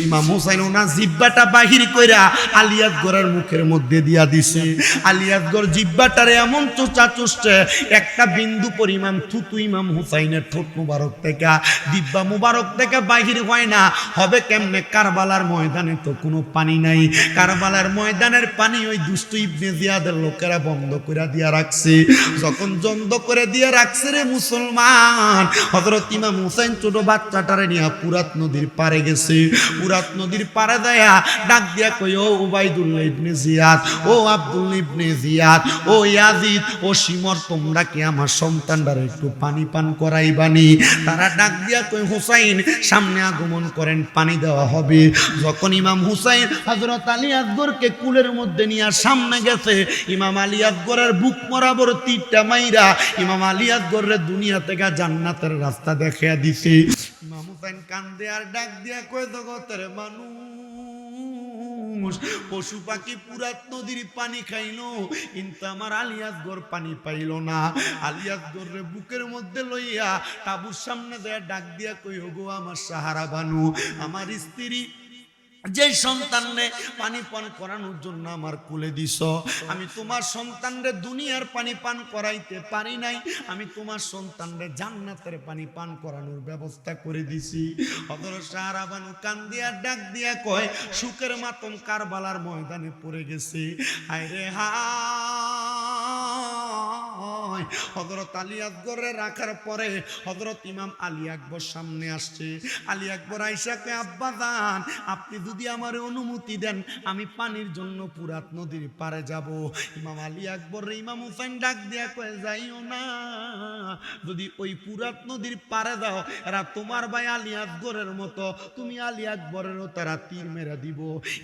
ইমাম হুসাইন ওনার জিহ্বাটা বাহির কইরা আলী আসগরের মুখের মধ্যে দিয়া দিছে। আলী আসগর জিহ্বাটারে এমন চোচা চুষছে, একটা বিন্দু পরিমাণ থুতু ইমাম হুসাইনের ঠোঁট মুবারক থেকে, জিহ্বা মুবারক থেকে বাহির হয় না। হবে কেমনে? কারবালার ময়দানে তো কোনো পানি নাই। কারবালার ময়দানের পানি ওই দুষ্ট ইবনে জিয়াদের লোকেরা বন্ধ করে দিয়া রাখছে। যখন বন্ধ করে দিয়ে রাখছে রে মুসলমান, হযরত ইমাম হুসাইন ছোট বাচ্চাটারে নিয়ে পুরাত নদীর পারে গেছে। পুরাত নদীর পারে দেয়া ডাক দিয়া কই, ও উবাইদুল্লাহ ইবনে জিয়াদ, ও আব্দুল্লাহ ইবনে জিয়াদ, ও ইয়াজিদ, ও শিমর, তোমরা কি আমার সন্তানটারে একটু পানি পান করাইবানি? তারা ডাক দিয়া কই, হুসাইন সামনে আগমন করেন, পানি দেওয়া হবে। যখন ইমাম হুসাইন হযরত আলী আসগরকে কুলের মধ্যে নিয়ে সামনে গেছে, ইমাম আলী আসগরের বুক বরাবর তীরটা মাইরা ইমাম আলী আসগরের দুনিয়া থেকে জান্নাতের রাস্তা দেখিয়ে দিছে। ইমাম হুসাইন কান্দে আর ডাক দিয়া কই, জগতের মানুষ, পশু পাখি পুরাত নদীর পানি খাইলো, কিন্তু আমার আলী আসগর পানি পাইল না। আলী আসগরের বুকের মধ্যে লইয়া তাবুর সামনে দেয়া ডাক দিয়া কই, ওগো আমার সাহারা বানু, আমার স্ত্রী যে সন্তানরে পানি পান করানোর জন্য আমার কুলে দিছ, আমি তোমার সন্তানরে দুনিয়ার পানি পান করাইতে পারি নাই, আমি তোমার সন্তানরে জান্নাতের পানি পান করানোর ব্যবস্থা করে দিছি। হযরত সাহারা বানু কান্দিয়া ডাক দিয়া কয়, সুখের মাতম কারবালার ময়দানে পড়ে গেছে। হায় রে হায়। হযরত আলী আসগরে রাখার পরে হযরত ইমাম আলী আকবর সামনে আসছে। আলী আকবর আয়েশা কে, আব্বা জান, আপনি যদি আমার অনুমতি দেন আমি পানির জন্য পুরাত নদীর পারে যাব। ইমাম আলী আকবর ইমাম হুসাইন ডাক দিয়া কয়ে, যাইও না, যদি ওই পুরাত নদীর পারে দাও এরা তোমার ভাই আলী আকবরের মতো, তুমি আলী আকবরেরও তারা তীর মেরে দিব।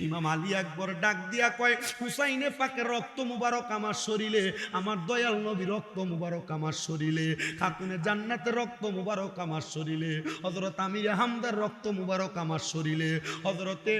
ইমাম আলী আকবর ডাক দিয়া কয়, হুসাইনে পাকের রক্ত মুবারক আমার শরীরে, আমার দয়াল নবী রক্ত মুবারক আমার শরীরে, খাতুনে জান্নাতের রক্ত মুবারক আমার শরীরে, হযরত আমির হামদার রক্ত মুবারক আমার শরীরে, হযরতে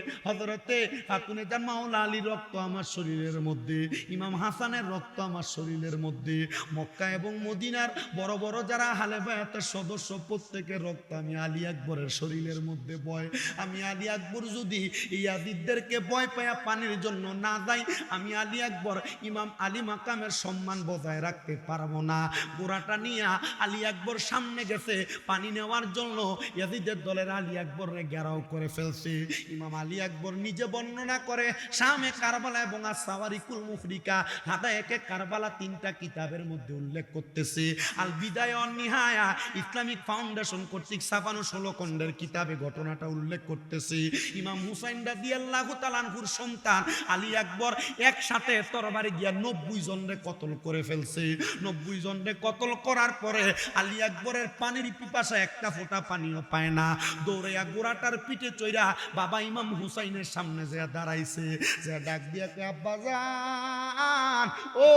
খাতুনে জান মাওলা আলীর রক্ত আমার শরীরের মধ্যে, ইমাম হাসানের রক্ত আমার শরীরের মধ্যে, মক্কা এবং মদিনার বড় বড় যারা আহলে বায়াতের সদস্য প্রত্যেকের রক্ত আমি আলী আকবরের শরীরের মধ্যে বয়। আমি আলী আকবর যদি ইয়াজিদদেরকে ভয় পায়া পানির জন্য না যাই, আমি আলী আকবর ইমাম আলী মাকামের সম্মান বজায় রাখতে পারবো না। গোড়াটা নিয়ে আলী আকবর সামনে গেছে পানি নেওয়ার জন্য, ইয়াজিদের দলের আলী আকবররে ঘেরাও করে ফেলছে। ইমাম আলী আকবর নিজে বর্ণনা করে, শামে কারবালা এবং আস-সাওয়ারিকুল মুফরিকা, হাদায়েকে কারবালা 3টা কিতাবের মধ্যে উল্লেখ করতেছে। আল বিদায়া ওয়ান নিহায়া ইসলামিক ফাউন্ডেশন কর্তৃক 16 খণ্ডের কিতাবে ঘটনাটা উল্লেখ করতেছে। ইমাম হুসাইন রাদিয়াল্লাহু তাআলা আনহুর সন্তান আলী আকবর একসাথে তরবারি দিয়া 90 জনরে কতল করে ফেলছে। 90 জনরে কতল করার পরে আলী আকবরের পানির পিপাসা একটা ফোঁটা পানিও পায় না। দৌড়াইয়া গোড়াটার পিঠে চইরা বাবা ইমাম হুসাইনের সামনে যে দাঁড়াইছে, যে ডাক দিয়া কয়, আব্বা জান, ও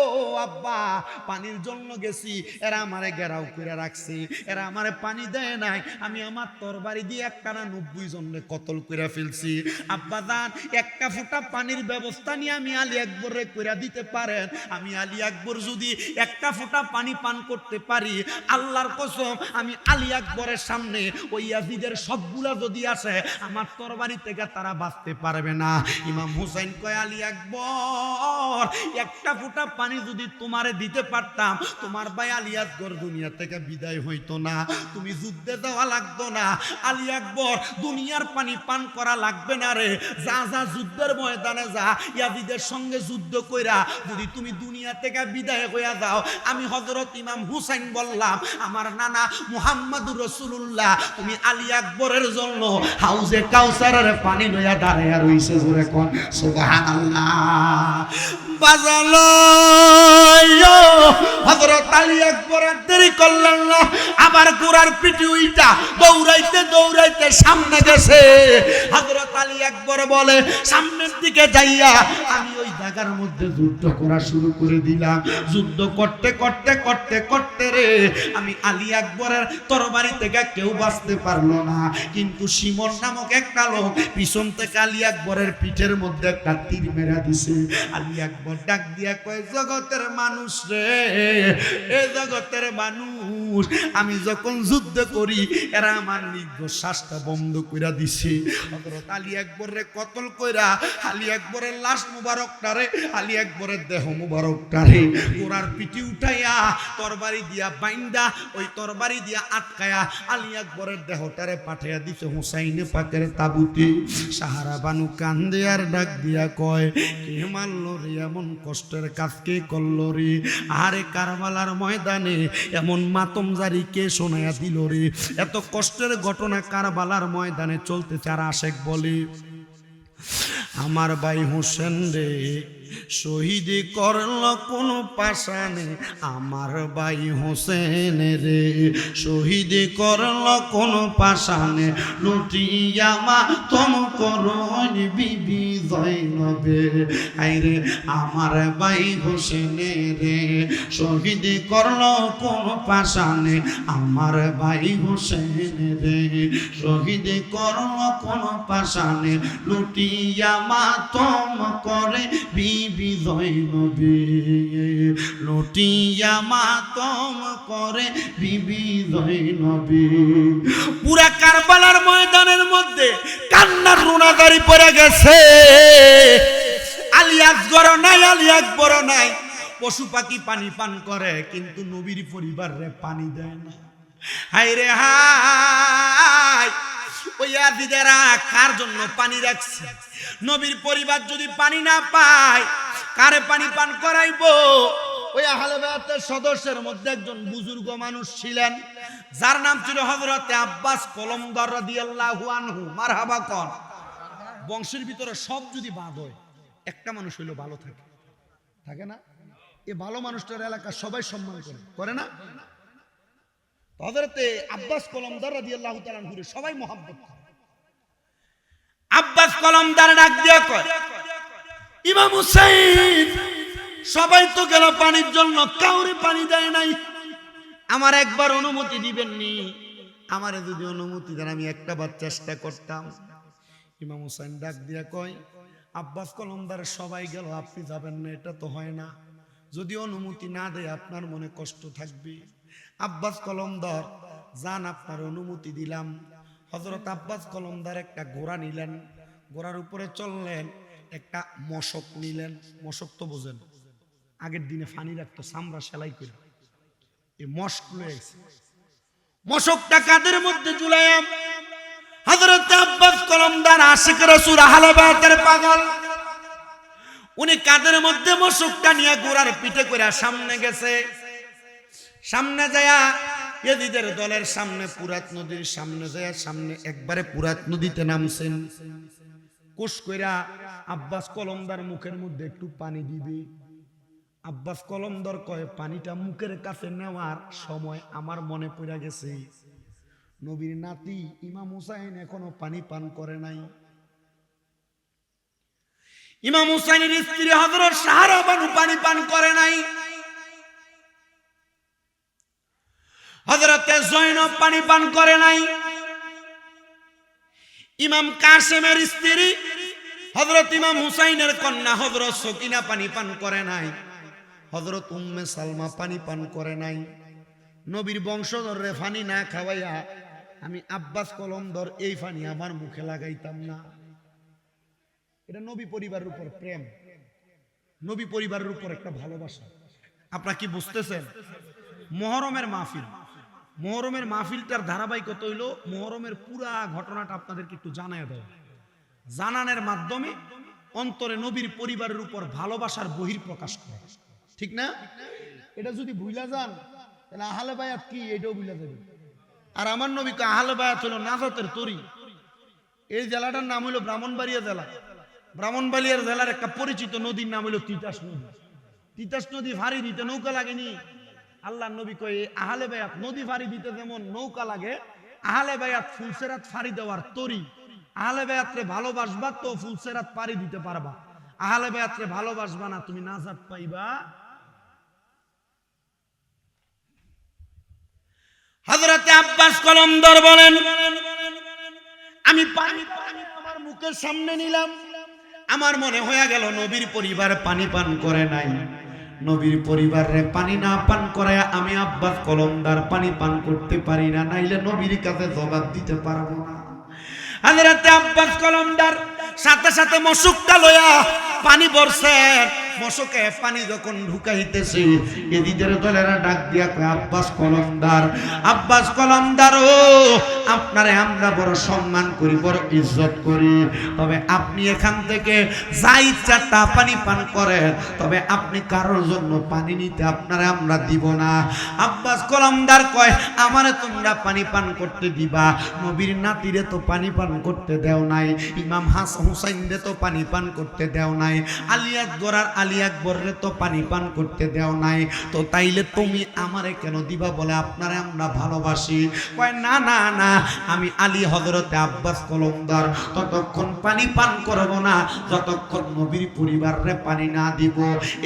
আব্বা, পানির জন্য গেছি, এরা আমারে ঘেরাও করে রাখছে, এরা আমারে পানি দেয় নাই, আমি আমার তরবারি দিয়ে একটানা 90 জনরে কতল করে ফেলছি। আব্বা জান, একটা ফোঁটা পানির ব্যবস্থা নিয়ে আমি আলী আকবরে কইরা দিতে পারেন? আমি আলী আকবর যদি একটা ফোঁটা পানি পান করতে পারি, আল্লাহর কসম আমি আলী আকবরের সামনে ওই ইয়াজিদের সবগুলা যদি আসে আমার তরবারি থেকে তারা বাঁচতে পারবে না। ইমাম হুসাইন কয়, আলী আকবর, একটা ফোঁটা পানি যদি তোমারে দিতে পারতাম, তোমার ভাই আলী আকবর দুনিয়া থেকে বিদায় হইতো না, তুমি যুদ্ধে যাওয়া লাগতো না। আলী আকবর, দুনিয়ার পানি পান করা লাগবে না রে, যা যা যুদ্ধের ময়দানে যা, ইয়াজিদের সঙ্গে যুদ্ধ কইরা যদি তুমি দুনিয়া থেকে বিদায় হইয়া যাও, আমি হযরত ইমাম হুসাইন বললাম, আমার নানা মুহাম্মদুর রাসূলুল্লাহ, তুমি আলী আকবরের জন্য হাউজে কাউসারের পানি লইয়া দাঁড়াইয়া রইছে। জোরে কোন সুবহানাল্লাহ। বাজালো হযরত আলী আকবর দেরি করলেন না, আবার গোড়ার পিঠে উইটা দৌড়াইতে দৌড়াইতে সামনে গেছে। হযরত আলী আকবর বলে, সামনের দিকে যাইয়া আমি ওই জায়গার মধ্যে যুদ্ধ করা শুরু করে দিলাম। যুদ্ধ করতে করতে করতে করতে রে আমি আলী আকবরের তরবারি থেকে কেউ বাঁচতে পারলো না, কিন্তু শিমর নামক একটা লোক পিছন থেকে আলী আকবরের পিঠের মধ্যে একটা তীর মেরা দিছে। আলী আকবর ডাক দিয়া কয়, জগতের মানুষ রে, এ জগতের মানুষ, আমি যখন যুদ্ধ করি এরা আমার নিঃশ্বাসটা বন্ধ কইরা দিছে। হযরত আলী আকবরের কতল কইরা আলী আকবরের লাশ মুবারকটারে, আলী আকবরের দেহ মুবারকটারে ঘোড়ার পিঠে উঠাইয়া তরবারি দিয়া বাইন্দা, ওই তরবারি দিয়া আটকায়া আলী আকবরের দেহটারে পাঠাইয়া দিছে হুসাইনে পাকের তাবুতে। সাহারা বানু কান্দে আর ডাক দিয়া কয়, কে মারলো রে এমন কষ্টের কাজ, কে করলো রে? আরে কারবালার ময়দানে এমন মাতম জারি কে শোনায়া দিল রে? এত কষ্টের ঘটনা কারবালার ময়দানে চলতেছে, আর আশেক বলে, আমার ভাই হোসেন রে শহীদ করল কোন পাশানে, আমার ভাই হোসেন রে শহীদ করল কোন পাশানে, লুটিয়া মাতম করন বিবি জয়নবের। আইরে আমার ভাই হোসেন রে শহীদ করল কোন পাশানে, আমার ভাই হোসেন রে শহীদ করল কোন পাশানে, লুটিয়া মাতম করে বিবি জয়নবে, লুটিয়া মাতম করে বিবি জয়নবে। পুরা কারবালার ময়দানের মধ্যে কান্নার রুনাদারি পড়ে গেছে। আলী আসগর নাই, আলী আকবর নাই। পশু পাখি পানি পান করে, কিন্তু নবীর পরিবারে পানি দেয় না। হায় রে হায়, ওই আদিদেরা কার জন্য পানি রাখছে? নবীর পরিবার যদি পানি না পায়, কারে পানি পান করাইবো? ওই আহলে বায়াতের সদস্যের মধ্যে একজন বুজুর্গ মানুষ ছিলেন, যার নাম ছিল হযরতে আব্বাস কলমদার রাদিয়াল্লাহু আনহু। মারহাবা কোন। বংশের ভিতরে সব যদি বাদ হয়, একটা মানুষ হইলো ভালো থাকে, থাকে না? এই ভালো মানুষটার এলাকা সবাই সম্মান করে না? হযরতে আব্বাস কলমদার রাদিয়াল্লাহু তাআলা আনহু সবাই মহব্বত করে। আব্বাস কলমদার ডাক দিয়া কয়, ইমাম হুসাইন সবাই তো গেল পানির জন্য, কাউরে পানি দেয় নাই, আমার একবার অনুমতি দিবেন নি? আমারে যদি অনুমতি দেন আমি একটা বার চেষ্টা করতাম। ইমাম হুসাইন ডাক দিয়া কয়, আব্বাস কলমদার সবাই গেল, আপনি যাবেন না? এটা তো হয় না। যদি অনুমতি না দেয় আপনার মনে কষ্ট থাকবে। আব্বাস কলমদার যান, আপনার অনুমতি দিলাম। হযরত আব্বাস কলমদার একটা ঘোড়া নিলেন, ঘোড়ার উপরে চললেন, একটা মশক নিলেন। মশক তো বোঝেন, আগের দিনে ফানি রাখতো চামড়া সেলাই করে, এই মশক লয়েছে। মশকটা কাদের মধ্যে ঝুলাইয়াম। হযরত আব্বাস কলমদার আশিক রাসূল আহলে বায়াতের পাগল, উনি কাদের মধ্যে মশকটা নিয়ে ঘোড়ার পিঠে করে সামনে গেছে। সামনে যায়া ইয়াজিদের দলের সামনে ফুরাত নদীর সামনে যায়, সামনে একবারে ফুরাত নদীতে নামছেন। কোষ কইরা আব্বাস কলমদার মুখের মধ্যে একটু পানি দিবে। আব্বাস কলমদার কয়, পানিটা মুখের কাছে নেওয়ার সময় আমার মনে পড়ে গেছে নবীর নাতি ইমাম হুসাইন এখনো পানি পান করে নাই। ইমাম হুসাইনের স্ত্রী হযরত সাহারা বানু পানি পান করে নাই। হযরতে জয়নব পানি পান করে নাই। ইমাম কাসেমের স্ত্রী হযরত ইমাম হুসাইনের কন্যা হযরত সকিনা পানি পান করে নাই। হযরত উম্মে সালমা পানি পান করে নাই। নবীর বংশধররে পানি না খাওয়াইয়া আমি আব্বাস কলমদার এই পানি আমার মুখে লাগাইতাম না। এটা নবী পরিবারের উপর প্রেম, নবী পরিবারের উপর একটা ভালোবাসা। আপনারা কি বুঝতেছেন? মুহররমের মাহফিল, মুহররমের মাহফিলটার ধারাবাহিকতা হইল মুহররমের পুরা ঘটনাটা আপনাদেরকে একটু জানায় দেওয়া, জানানোর মাধ্যমে অন্তরে নবীর পরিবারের উপর ভালোবাসার বহিঃপ্রকাশ করা, ঠিক না? এটা যদি ভুলা যান তাহলে আহলে বায়াত কি এটাও ভুলা যাবে। আর আমার নবী তো আহলে বায়াত হলো নাজাতের তরি। এই জেলাটার নাম হলো ব্রাহ্মণবাড়িয়া জেলা। ব্রাহ্মণবাড়িয়ার জেলার একটা পরিচিত নদীর নাম হলো তিতাস নদী। তিতাস নদী ফাড়ি দিতে নৌকা লাগেনি। আল্লাহ নবী কয় আহলে বায়াত নদী ফাড়ি দিতে যেমন নৌকা লাগে, আহলে বায়াত ফুলসেরাত ফাড়ি দেওয়ার তরি। আহলে বায়াতরে ভালোবাসবা তো ফুলসেরাত পাড়ি দিতে পারবা। আহলে বায়াতরে ভালোবাসবা না, তুমি নাজাত পাইবা। হযরত আব্বাস কলমদার বলেন, আমি পানি আমার মুখের সামনে নিলাম, আমার মনে হয়ে গেল নবীর পরিবার পানি পান করে নাই, নবীর পরিবারে পানি না পান করায় আমি আব্বাস কলমদার পানি পান করতে পারি না, নাইলে নবীর কাছে জবাব দিতে পারবো না। হযরত আব্বাস কলমদার সাথে সাথে মশকটা লয়া পানি বর্ষে, মশকে পানি যখন ঢুকাইতেছে, এদিদের দলেরা ডাক দিয়া কয়, আব্বাস কলমদার, আব্বাস কলমদার ও আপনারে আমরা বড় সম্মান করি, বড় ইজ্জত করি, তবে আপনি এখান থেকে যা ইচ্ছা তা পানি পান করেন, তবে আপনি কারোর জন্য পানি নিতে আপনারে আমরা দিব না। আব্বাস কলমদার কয়, আমারে তোমরা পানি পান করতে দিবা, নবীর নাতিরে তো পানি পান করতে দেও নাই, ইমাম হাসান হুসাইনরে তো পানি পান করতে দেও নাই, আলী আকবর আর আলী আকবররে তো পানি পান করতে দেও নাই, তো তাইলে তুমি আমারে কেন দিবা? বলে আপনারে আমরা ভালোবাসি। কয় না না না, আমি আলী হযরতে আব্বাস কলমদার ততক্ষণ পানি পান করব না যতক্ষণ নবীর পরিবাররে পানি না দিব।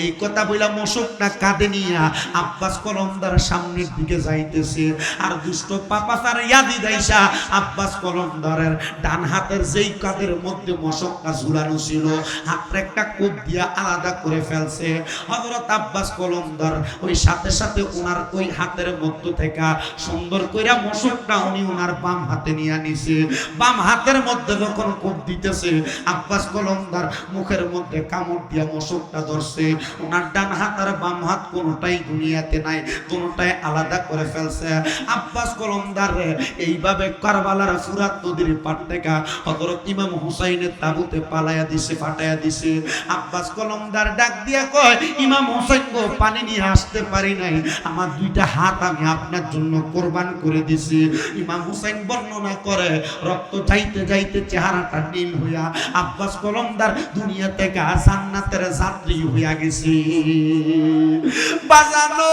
এই কথা বইলা মশকটা কাঁধে নিয়া আব্বাস কলমদার সামনের দিকে যাইতেছে, আর দুষ্ট পাপাচার ইয়াদি দাইসা আব্বাস কলমদারের ডান হাতের যেই কাঁধের মধ্যে মশকটা ঝুলানো ছিল, হাতটা একটা কোপ দিয়া আলাদা করে ফেলছে। হযরত আব্বাস কলমদার ওই সাথে সাথে ওনার ওই হাতের মধ্য থেকে সুন্দর কইরা মশকটা উনি ওনার বাম হাতে নিয়ে নিছে। বাম হাতের মধ্যে যখন কোপ দিতেছে, আব্বাস কলমদার মুখের মধ্যে কামড় দিয়া মশকটা ধরছে। ওনার ডান হাত আর বাম হাত কোনোটাই দুনিয়াতে নাই, কোনোটাই আলাদা করে ফেলছে। আব্বাস কলমদার এইভাবে কারবালার ফুরাত নদীর পার থেকে হযরত ইমাম হুসাইনের তাবুতে পালায়া দিছে, ফাটায়া দিছে। আব্বাস কলমদার ডাক দিয়া কয়, ইমাম হুসাইন গো, পানি নিয়ে আসতে পারি নাই, আমার দুইটা হাত আমি আপনার জন্য কোরবান করে দিছি। ইমাম হুসাইন বর্ণনা করে, রক্ত যাইতে যাইতে চেহারাটা নীল হইয়া আব্বাস কলমদার দুনিয়া থেকে জান্নাতের যাত্রী হইয়া গেছে। বাজানো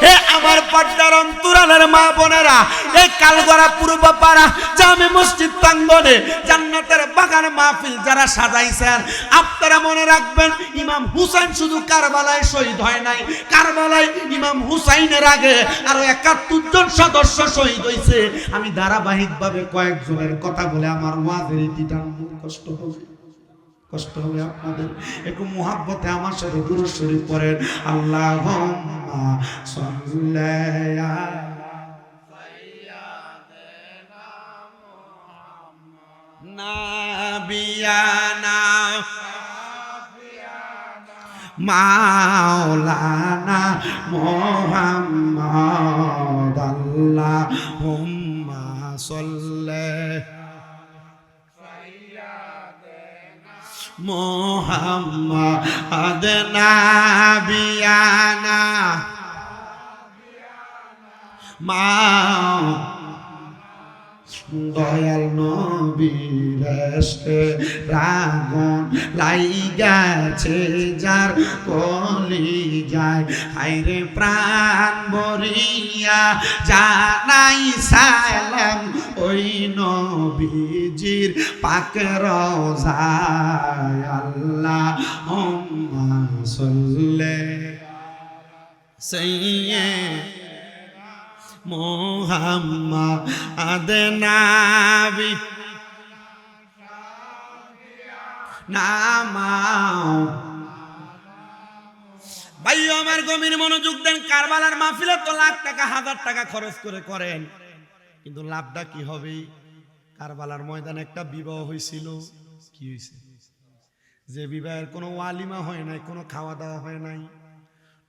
হে আমার পর্দার অন্তরালের মা বোনেরা, এই কালগড়া পূর্ব পাড়া জামে মসজিদ প্রাঙ্গণে জান্নাতের বাগান মাহফিল যারা সাজাইছেন, আপনারা মনে রাখবেন, ইমাম হুসাইন শুধু কারবালায় শহীদ হয় নাই, কারবালায় ইমাম হুসাইনের আগে আরো 71 জন সদস্য শহীদ হয়েছে। আমি ধারাবাহিকভাবে কয়েকজনের কথা বলে আমার ওয়াজের ইতিটা কষ্ট হবে, কষ্ট হবে আপনাদের। একটু মুহাব্বতে আমার সাথে দুরূদ শরীফ পড়েন, আল্লাহুম্মা সাল্লি আলা নাবিয়ানা মাওলানা মুহাম্মদ, আল্লাহুম্মা সাল্লি মুহাম্মদ নাবিয়ানা দয়াল নবীর এসে রাগন লাইগাছে যার কলি যায়, হায়রে প্রাণ ভরিয়া জানাই সালাম ওই নবীজির পাক রওজায়, আল্লাহুম্মা সাল্লি সাইয়্যিদ মুহাম্মদ নাবি নামাও। ভাই আমার গভীর মনোযোগ দেন, কারবালার মাহফিলে তো লাখ টাকা হাজার টাকা খরচ করে করেন, কিন্তু লাভটা কি হবে? কারবালার ময়দানে একটা বিবাহ হয়েছিল, কি হয়েছে? যে বিবাহের কোনো ওয়ালিমা হয় নাই, কোনো খাওয়া দাওয়া হয় নাই,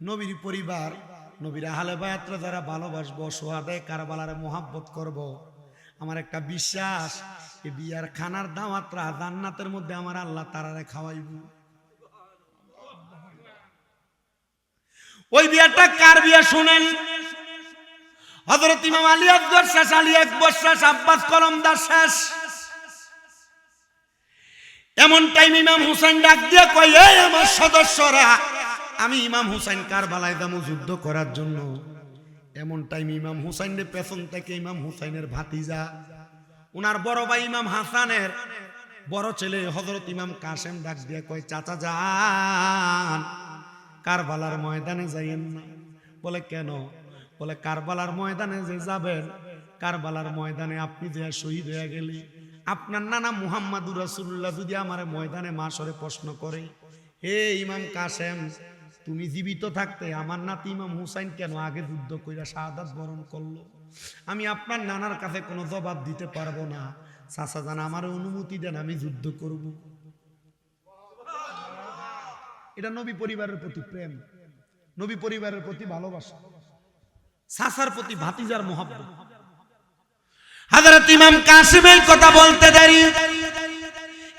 নবীর পরিবার, নবীর আহলে বায়াতরা যারা ভালোবাসবো, সোহাদায়ে কারবালারে মোহাব্বত করব, আমার একটা বিশ্বাস, এই বিয়ার খানার দাওয়াতরা জান্নাতের মধ্যে আমার আল্লাহ তারারে খাওয়াইব। ওই বিয়াটা কার বিয়া শুনেন? হযরত ইমাম আলী আকবর শেষ, আলী আকবর শেষ, আব্বাস কলমদার শেষ। এমন টাইম ইমাম হুসাইন ডাক দিয়ে কয়, এই আমার সদস্যরা, আমি ইমাম হুসাইন কারবালায় যাবো যুদ্ধ করার জন্য। এমন টাইম ইমাম হুসাইনের পেছন থেকে ইমাম হুসাইনের ভাতিজা, ওনার বড় ভাই ইমাম হাসানের বড় ছেলে হযরত ইমাম কাসেম ডাক দিয়ে কয়, চাচা যান, কারবালার ময়দানে যাইয়েন না। বলে কেন? বলে কারবালার ময়দানে যে যাবেন, কারবালার ময়দানে আপনি যে শহীদ হয়ে গেলে, আপনার নানা মুহাম্মাদুর রাসূলুল্লাহ যদি আমার ময়দানে মাশরে প্রশ্ন করে, হে ইমাম কাসেম, তুমি জীবিত থাকতে আমার নাতি ইমাম হুসাইন কেন আগে যুদ্ধ কইরা শাহাদাত বরণ করলো? আমি আপনার নানার কাছে কোনো জবাব দিতে পারবো না। চাচা জান, আমার অনুমতি দেন, আমি যুদ্ধ করব। এটা নবী পরিবারের প্রতি প্রেম, নবী পরিবারের প্রতি ভালোবাসা, চাচার প্রতি ভাতিজার মহব্বত। হযরত ইমাম কাসেমের কথা বলতে দেরি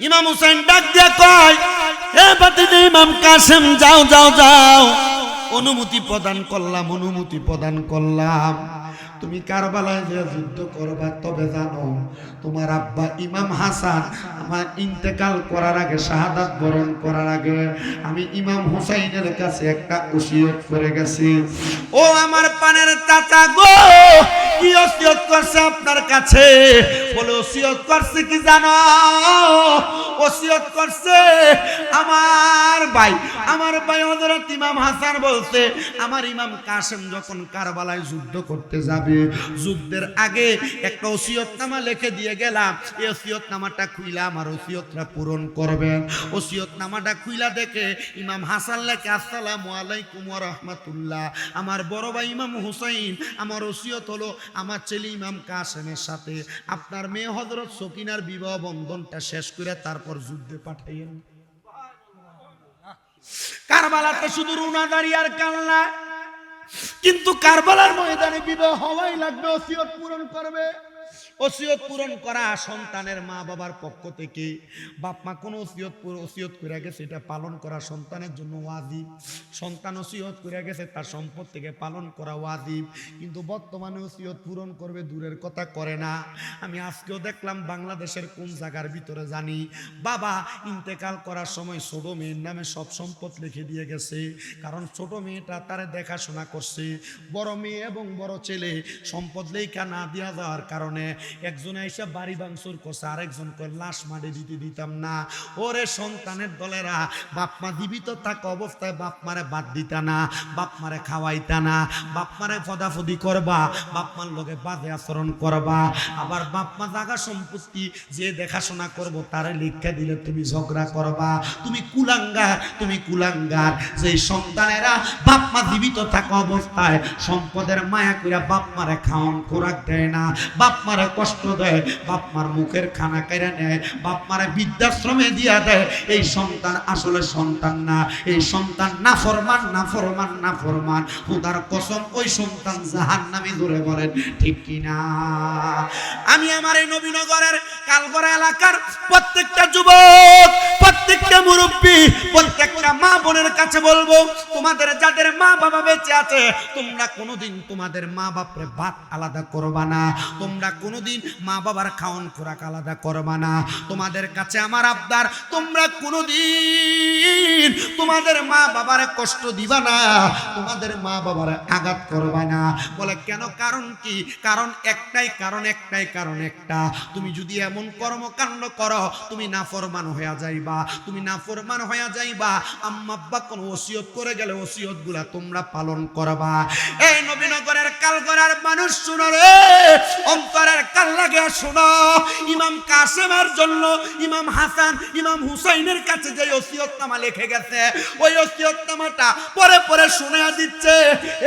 ইমাম হুসাইন ডাক দিয়ে কয়, হে ভাতিজা ইমাম কাসেম, যাও যাও যাও, অনুমতি প্রদান করলাম, অনুমতি প্রদান করলাম। তুমি কারবালায় যে যুদ্ধ করবা, তবে জানো তোমার আব্বা ইমাম হাসান আমার ইন্তেকাল করার আগে, শাহাদাত বরণ করার আগে, আমি ইমাম হুসাইনের কাছে একটা ওসিয়ত করে গেছি। ও আমার পানের চাচা গো, কি ওসিয়ত করছে আপনার কাছে? বলে ওসিয়ত করছে কি জানো? ওসিয়ত করছে আমার ভাই হযরত ইমাম হাসান বলছে, আমার ইমাম কাসেম যখন কারবালায় যুদ্ধ করতে যাবে, যুদ্ধের আগে একটা ওসিয়তনামা লিখে দিয়ে গেলাম, এই ওসিয়তনামাটা খুইলা আমার ওসিয়তটা পূরণ করবেন। ওসিয়তনামাটা খুইলা দেখে ইমাম হাসান লেখে, আসসালামু আলাইকুম ওয়া রাহমাতুল্লাহ, আমার বড় ভাই ইমাম হুসাইন, আমার ওসিয়ত হলো আমার ছেলে ইমাম কাসেমের সাথে আপনার মেয়ে হযরত সকিনার বিবাহ বন্ধনটা শেষ করে তারপর যুদ্ধে পাঠাইয়েন। কারবালাতে শুধু রুনাদারি আর কান্না, কিন্তু কারবালার ময়দানে বিবাহ হওয়াই লাগবে, ওসিয়ত পূরণ করবে। ওসিয়ত পূরণ করা সন্তানের মা বাবার পক্ষ থেকে, বাপ মা কোন ওসিয়ত করে গেছে এটা পালন করা সন্তানের জন্য ওয়াজিব। সন্তান ওসিয়ত করে গেছে তার সম্পদ থেকে পালন করা ওয়াজিব, কিন্তু বর্তমানে ওসিয়ত পূরণ করবে দূরের কথা, করে না। আমি আজকেও দেখলাম বাংলাদেশের কোন জায়গার ভিতরে জানি, বাবা ইন্তেকাল করার সময় ছোট মেয়ের নামে সব সম্পদ লিখে দিয়ে গেছে, কারণ ছোট মেয়েটা তারে দেখাশোনা করছে। বড় মেয়ে এবং বড় ছেলে সম্পদ লেখা না দেওয়া যাওয়ার কারণে একজন এসে বাড়ি ভাঙচুর করছে, আরেকজন কয় লাশ মাটি দিতে দিতাম না। ওরে সন্তানের দলেরা, বাপ মা জীবিত থাকা অবস্থায় বাপ মারে বাদ দিতা না, বাপ মারে খাওয়াইতা না, বাপ মারে ফদাফদি করবা, বাপ মার লোকে বাজে আচরণ করবা। আবার বাপ মা জায়গা সম্পত্তি যে দেখাশোনা করব তারে লিখে দিলে তুমি ঝগড়া করবা। তুমি কুলাঙ্গার, তুমি কুলাঙ্গার। যে সন্তানেরা বাপ মা জীবিত থাকা অবস্থায় সম্পদের মায়া কইরা বাপ মারে খাওয়ান খোরাক দেয় না, বাপ মারে কষ্ট দেয়, বাপ মার মুখের খানা কেড়ে নেয়, বাপ মারে বৃদ্ধাশ্রমে দিয়া দেয়, এই সন্তান আসলে সন্তান না। এই সন্তান নাফরমান, নাফরমান, নাফরমান। খোদার কসম, ওই সন্তান জাহান্নামী। ধরে বলেন ঠিক কিনা? আমি আমার এই নবীনগরের কালগড়া এলাকার প্রত্যেকটা যুবক, প্রত্যেকটা মুরব্বী, প্রত্যেকটা মা বোনের কাছে বলবো, তোমাদের যাদের মা বাবা বেঁচে আছে, তোমরা কোনোদিন তোমাদের মা বাপরে ভাত আলাদা করবা না, তোমরা কোনোদিন মা বাবার খাওয়ান খোরাক আলাদা করবা না। তোমাদের কাছে আমার আবদার, তোমরা কোনোদিন তোমাদের মা বাবারে কষ্ট দিবা না, তোমাদের মা বাবারে আঘাত করবা না। বলে কেন? কারণ কি? কারণ একটাই, কারণ একটাই, কারণ একটা, তুমি যদি এমন কর্মকাণ্ড করো তুমি নাফরমান হয়ে যাইবা, তুমি নাফরমান হয়ে যাইবা। আম্মা আব্বা কোন ওসিয়ত করে গেলে ওসিয়ত গুলা তোমরা পালন করবা। এই নবীনগরের কালগড়ার মানুষ শুনো রে, অন্তরের কাল লাগে শোনো, ইমাম কাসেমের জন্য ইমাম হাসান ইমাম হুসাইনের কাছে যে ওসিয়তনামা লিখে গেছে, ওই ওসিয়তনামাটা পরে পরে শুনে দিচ্ছে,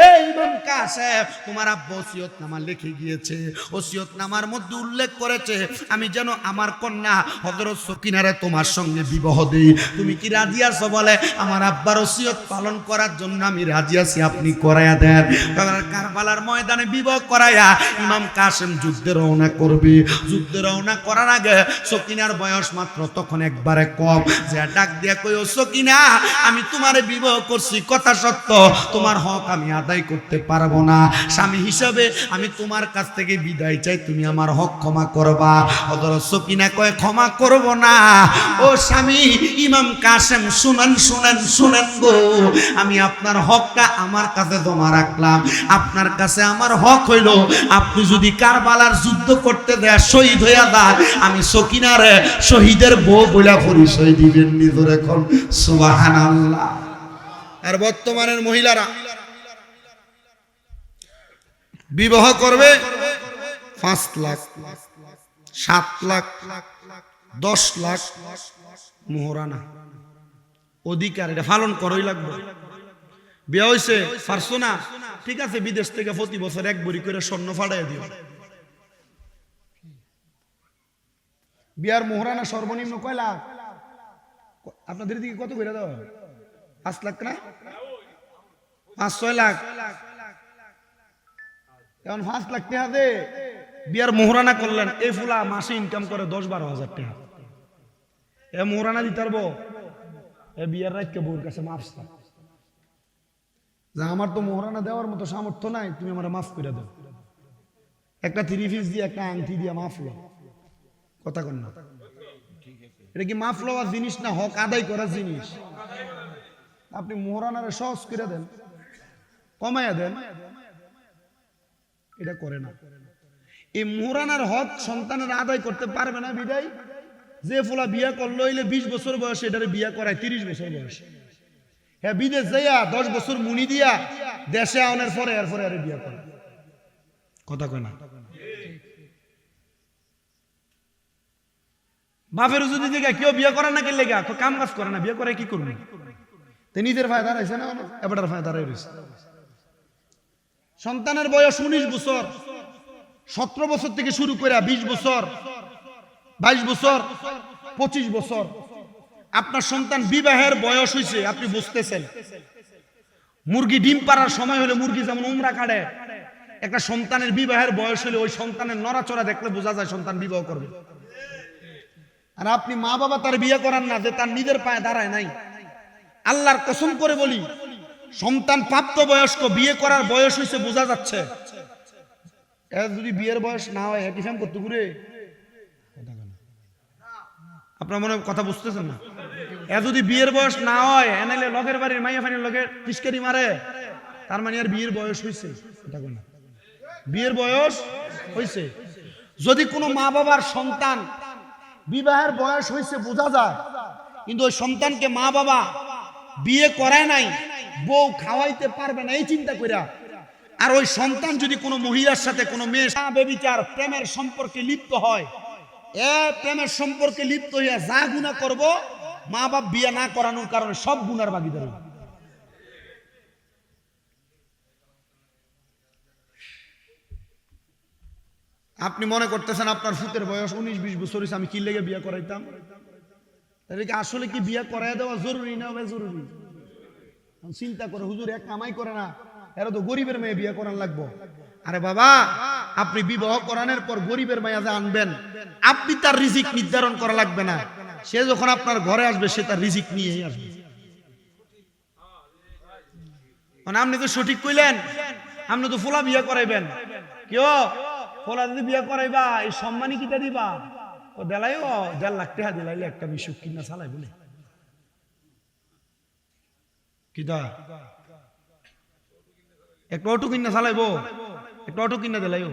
এই ইমাম কাসেম তোমার আব্বা ওসিয়তনামা লিখে গিয়েছে, ওসিয়তনামার মধ্যে উল্লেখ করেছে আমি যেন আমার কন্যা হযরত সকিনারে তোমার সঙ্গে বিবাহ দেই। তুমি কি রাজি আছো? বলে আমার আব্বার ওসিয়ত পালন করার জন্য আমি রাজি আছি, আপনি করায়া দেন। কারবালার ময়দানে বিবাহ করায়া ইমাম কাসেম যুদ্ধে রওনা করবে। যুদ্ধে রওনা করার আগে সকিনার বয়স মাত্র তখন একবারে কম, যে ডাক দিয়া কই, ও সকিনা, আমি তোমারে বিবাহ করছি, কথা সত্য, তোমার হক আমি আদায় করতে পারবো না, স্বামী হিসাবে আমি তোমার কাছ থেকে বিদায় চাই, তুমি আমার হক ক্ষমা করবা। হযরত সকিনা কয় ক্ষমা করব না। ও স্বামী ইমাম কাসেম শুনেন শুনেন শুনেন গো, আমি আপনার হকটা আমার কাছে জমা রাখলাম। আপনার কাছে আমার হক হইল, আপনি যদি কারবালার যুদ্ধ করতে দেয়া শহীদ হইয়া যান, আমি সকিনারে শহীদের বউ বইলা পরিচয় দিবেন নিজের। এখন সুবহানাল্লাহ। আর বর্তমানের মহিলারা বিবাহ করবে 5 লাখ 7 লাখ 10 লাখ মোহরানা অধিকার, এটা পালন করই লাগবে। বিয়ে হয়েছে পারছো না, ঠিক আছে, বিদেশ থেকে প্রতি বছর 1 ভরি করে স্বর্ণ ফাটাই দিও। বিয়ার মোহরানা সর্বনিম্ন কয় লাখ? আপনাদের দিকে কত করে দেওয়া? 5 লাখ না, 5-6 লাখ। এখন 5 লাখ টাকা দে বিয়ার মোহরানা করলেন, এই ফুলা মাসে ইনকাম করে 10-12 হাজার টাকা। এ মোহরানা দিতে পারবো? এ বিয়ার রাতকে বউর কাছে মাফসা যে আমার তো মোহরানা দেওয়ার মতো সামর্থ্য নাই, তুমি আমার মাফ করে দাও। একটা 3 পিস দিয়ে একটা আংটি দিয়ে মাফ লো। কথা কন না, এটা কি মাফ লওয়ার জিনিস না হক আদায় করার জিনিস? আপনি মোহরানারে সহজ করে দেন, কমাইয়া দেন, এটা করে না। এই মোহরানার হক সন্তানের আদায় করতে পারবে না বিদায় যে ফুলা বিয়া করলো হইলে 20 বছর বয়সে এটারে বিয়া করায় 30 বছর বয়সে। হ্যাঁ, বিদেশ যাইয়া 10 বছর মুনি দিয়া দেশে আনার পরে এরপরে আরে বিয়া করে। কথা কয় না? বাপের যদি দেখে কেউ বিয়ে করে না, কে লেগা কাম কাজ করে না, বিয়ে করে কি করবে? নিজের ফায়দা রয়েছে না, এবার ফায়দা রয়েছে। সন্তানের বয়স 19 বছর, 17 বছর থেকে শুরু করে 20 বছর, 22 বছর, 25 বছর আপনার সন্তান বিবাহের বয়স হয়েছে, আপনি বুঝতেছেন। মুরগি ডিম পাড়ার সময় হলে মুরগি যেমন উমরা কাটে, একটা সন্তানের বিবাহের বয়স হলে ওই সন্তানের নড়াচড়া দেখলে বোঝা যায় সন্তান বিবাহ করবে। আর আপনি মা বাবা তার বিয়ে করান না যে তার নিজের পায়ে দাঁড়ায় নাই। আল্লাহর কসম করে বলি, সন্তান প্রাপ্ত বয়স্ক, বিয়ে করার বয়স হয়েছে বোঝা যাচ্ছে। এর যদি বিয়ের বয়স না হয় একই ফ্যাম করতে ঘুরে, আপনার মনে কথা বুঝতেছেন না? এ যদি বিয়ের বয়স না হয়, এনাইলে লগের বাড়ির মাইয়া ফানির লগে টিস্কারি মারে, তার মানে আর বিয়ের বয়স হয়েছে। বিয়ের বয়স হয়েছে। যদি কোনো মা বাবার সন্তান বিবাহের বয়স হয়েছে বোঝা যায়, কিন্তু ওই সন্তানকে মা বাবা বিয়ে করায় নাই, বউ খাওয়াইতে পারবে না এই চিন্তা কইরা, আর ওই সন্তান যদি কোনো মহিলার সাথে কোনো মেয়ে বেবিচার প্রেমের সম্পর্কে লিপ্ত হয়, প্রেমের সম্পর্কে লিপ্ত হইয়া যা গুনাহ করব, মা বাপ বিয়ে না করানোর কারণে সব গুনার ভাগীদার। আপনি মনে করতেছেন আপনার ফুতের বয়স 19-20 বছর হয়েছে, আমি কি লেগে বিয়ে করাইতাম? আসলে কি বিয়ে করাই দেওয়া জরুরি না জরুরি? চিন্তা করে, হুজুর এক কামাই করে না, এরা তো গরিবের মেয়ে বিয়ে করান লাগবো। আরে বাবা, আপনি বিবাহ করানোর পর গরিবের মেয়ে যে আনবেন, আপনি তার রিজিক নির্ধারণ করা লাগবে না। সে যখন আপনার ঘরে আসবে সে তার রিজিক নিয়েই আসবে। মানে আপনি তো সঠিক কইলেন, আপনি তো ফুলা বিয়ে করাইবেন। কেউ ফলা যদি বিয়ে করাইবা এই সম্মানী কিটা দিবা? ও দেলাই 1.5 লাখ টাকা দিলাইলে একটা মিশুক কিনা চালাই বলে কিটা, একটা অটো কিনা চালাইবো, একটা অটো কিনা দিলাইও।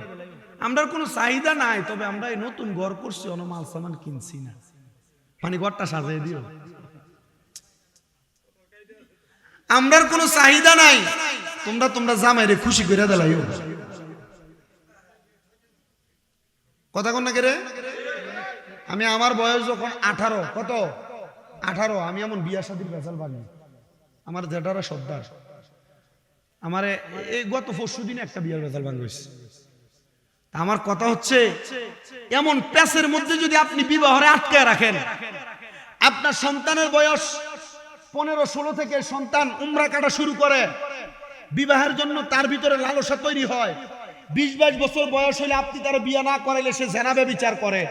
আমরা কোনো চাহিদা নাই, তবে আমরা এই নতুন ঘর করছি, অন্য মাল সামান কিনছি না, মানে ঘরটা সাজাই দিও। আমরার কোনো চাহিদা নাই, তোমরা জামাইরে খুশি করে দিলাইও। কথা কন না কে রে? আমি আমার বয়স যখন 18, কত 18, আমি এমন বিয়া শাদীর বেজাল বানি। আমার জেঠারা সর্দার আমার এই গত 4 দিনে একটা বিয়ার বেজাল বান গেছে। আমার কথা হচ্ছে, এমন প্যাসের মধ্যে যদি আপনি বিবাহরে আটকে রাখেন, আপনার সন্তানের বয়স 15-16 থেকে সন্তান উমরা কাটা শুরু করে, বিবাহের জন্য তার ভিতরে লালসা তৈরি হয়। 20-22 বছর বয়স হলে আপনি তার বিয়ে না করাইলে সে জেনা ব্যভিচার করে।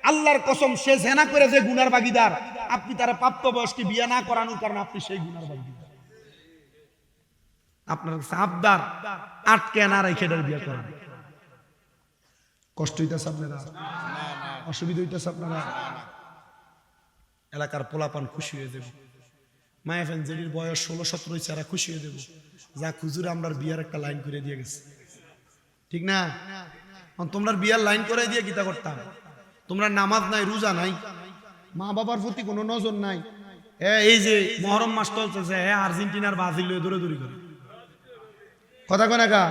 আল্লাহর কসম, সে জেনা করে যে গুনার ভাগীদার, আপনি তার প্রাপ্ত বয়সকে বিয়ে না করানোর কারণে আপনি সেই গুনার ভাগীদার। আপনার সাবদার আটকে না রেখে বিয়ে করেন। কষ্ট হইতেছে আপনারা? অসুবিধা হইতেছে আপনারা? এলাকার পোলাপান খুশি হয়ে যাবে। মায়া ফ্যানজেরির বয়স 16-17 হয়েছে, এরা খুশি হয়ে যাবে। যা খুজুর আমরা বিয়ার একটা লাইন করে দিয়ে গেছে, ঠিক না? তোমরা বিয়ার লাইন করে দিয়ে গীতা করতাম। তোমরা নামাজ নাই, রোজা নাই, মা বাবার প্রতি কোনো নজর নাই। এই যে মহরম মাস চলতেছে, আর্জেন্টিনার ব্রাজিল দৌড়ে দৌড়ি করে কথা কয় না কা?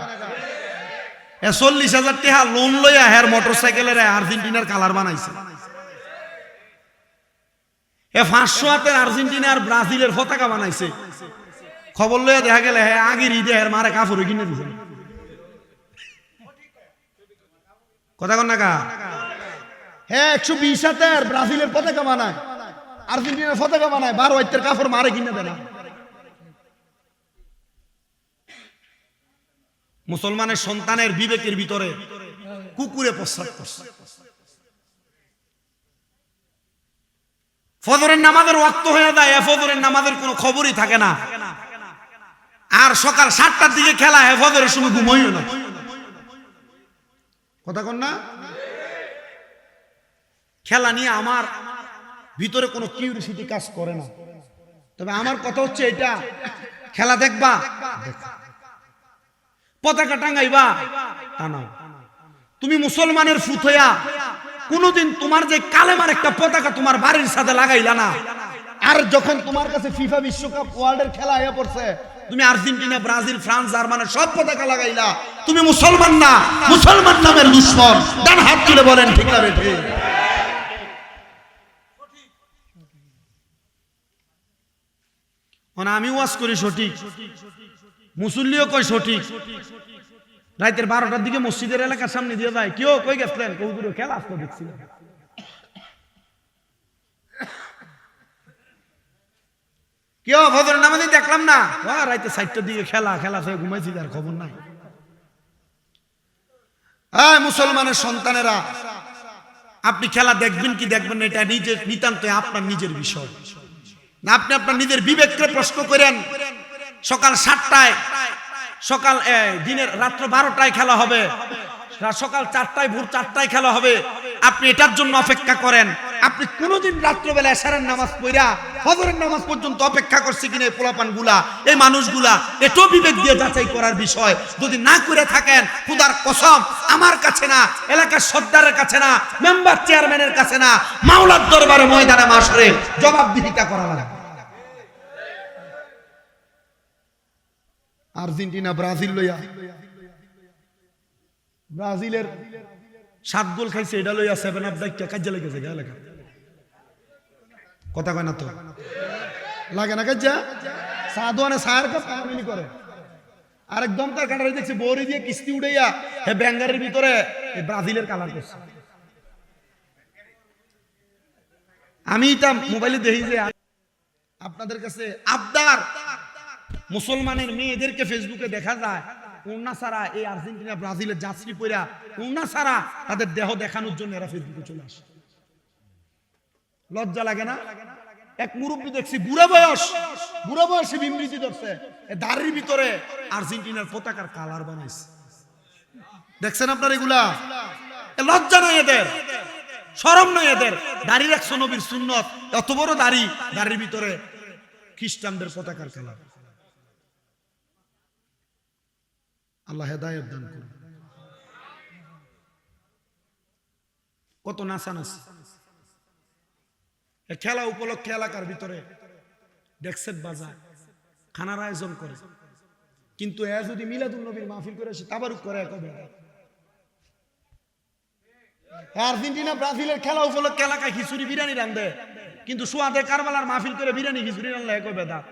40,000 টাকা লোন লইয়া হের মোটরসাইকেলের আর্জেন্টিনার কালার বানাইছে। 500 হাতের আর্জেন্টিনার ব্রাজিলের পতাকা বানাইছে। খবর লইয়া দেখা গেলে আগের ঈদে হের মারে কাপড় কিনে দিছে। কথা কন না কা? 120 হাতের ব্রাজিলের পতাকা বানায়, আর্জেন্টিনার পতাকা বানায়, 12 হাতের কাপড় মারে কিনে দেয় না। মুসলমানের সন্তানের বিবেকের ভিতরে কুকুরে প্রস্রাব করছে। ফজরের নামাজের ওয়াক্ত হয়ে যায়, ফজরের নামাজের কোনো খবরই থাকে না। আর সকাল 7টার দিকে খেলা, ফজরের সময় ঘুমাইও না। কথা কন না? খেলা নিয়ে আমার ভিতরে কোনো কিউরিসিটি কাজ করে না। তবে আমার কথা হচ্ছে এটা, খেলা দেখবা, পতাকা টাঙ্গাইবা, টানাও। তুমি মুসলমানের ফুত হইয়া কোনদিন তোমার যে কালেমার একটা পতাকা তোমার বাড়ির সাথে লাগাইলা না। আর যখন তোমার কাছে ফিফা বিশ্বকাপ ওয়ার্ল্ডের খেলা হয়ে পড়ছে, তুমি আর্জেন্টিনা, ব্রাজিল, ফ্রান্স, জার্মানের সব পতাকা লাগাইলা, তুমি মুসলমান না, মুসলমান নামের দুশমন। ডান হাত তুলে বলেন ঠিক না বেঠে? আমি ওয়াজ করি সঠিক, মুসল্লিও কয় সঠিক। রাতের 12টার দিকে মসজিদের এলাকার সামনে দিয়ে যায়, কেউ কই গেছিলেন? কৌদুর খেলা আসতো দেখছিলেন। কেউ ফজর নামাজে দেখলাম না, রাতে 4টার দিকে খেলা, খেলা থেকে ঘুমাইছি, তার খবর নাই। মুসলমানের সন্তানেরা, আপনি খেলা দেখবেন কি দেখবেন না, এটা নিজের নিতান্ত আপনার নিজের বিষয়। না, আপনি আপনার নিজের বিবেককে প্রশ্ন করেন। সকাল 7টায়, সকাল দিনের রাত্র 12টায় খেলা হবে, সকাল 4টায়, ভোর 4টায় খেলা হবে। আপনি এটার জন্য অপেক্ষা করেন। আপনি কোনোদিন রাত্রবেলা এশারের নামাজ পড়া ফজরের নামাজ পর্যন্ত অপেক্ষা করছে কিনা এই পোলাপান গুলা, এই মানুষগুলা? এটাও বিবেক দিয়ে যাচাই করার বিষয়। যদি না করে থাকেন, খোদার কসম, আমার কাছে না, এলাকার সর্দারের কাছে না, মেম্বার চেয়ারম্যানের কাছে না, মাওলার দরবারে ময়দানে মাশরে জবাবদিহিতা করা লাগবে। আর্জেন্টিনা ব্রাজিল লইয়া, ব্রাজিলের 7 গোল খাইছে, এটা লইয়া 7 আপ দায়িত্ব কাজে লেগেছে এলাকা। কথা কয় না তো? লাগে না কাজা? সাদওয়ানে সায়ের কাপ কামিলি করে। আরেক দমকার কাটারে দেখছি বড়ি দিয়ে কিস্তি উড়াইয়া ব্যাঙ্গারের ভিতরে ব্রাজিলের কালার করছে। আমি এটা মোবাইলে দেখি যে আপনাদের কাছে আবদার, মুসলমানের মেয়েদেরকে ফেসবুকে দেখা যায় উন্না সারা, এই আর্জেন্টিনা ব্রাজিলের জার্সি পরা উন্না সারা তাদের দেহ দেখানোর জন্য এরা ফেসবুকে চলে আসে। লজ্জা লাগে না? এক মুরব্বী দেখছি, বুড়া বয়সে বিমৃতি ধরছে, দাড়ির ভিতরে আর্জেন্টিনার পতাকার কালার বানাইছে। দেখছেন আপনার এগুলা? লজ্জা নাই এদের, শরম নাই এদের। দাড়ি রাখছো নবীর সুন্নত, এত বড় দাড়ি, দাড়ির ভিতরে খ্রিস্টানদের পতাকার কালার। আল্লাহ হেদায়েত দান করুন। কত নাচানাচি খেলা উপলক্ষে এলাকার ভিতরে ডেক্সেট বাজায়, খানার আয়োজন করে। কিন্তু এ যদি মিলাদুল নবীর মাহফিল করে সে তাবারুক করে, আর্জেন্টিনা ব্রাজিলের খেলা উপলক্ষে এলাকায় খিচুড়ি বিরিয়ানি রান্ধে, কিন্তু সুয়াদে কারবালার মাহফিল করে বিরিয়ানি খিচুড়ি রান্না একই বেদাত।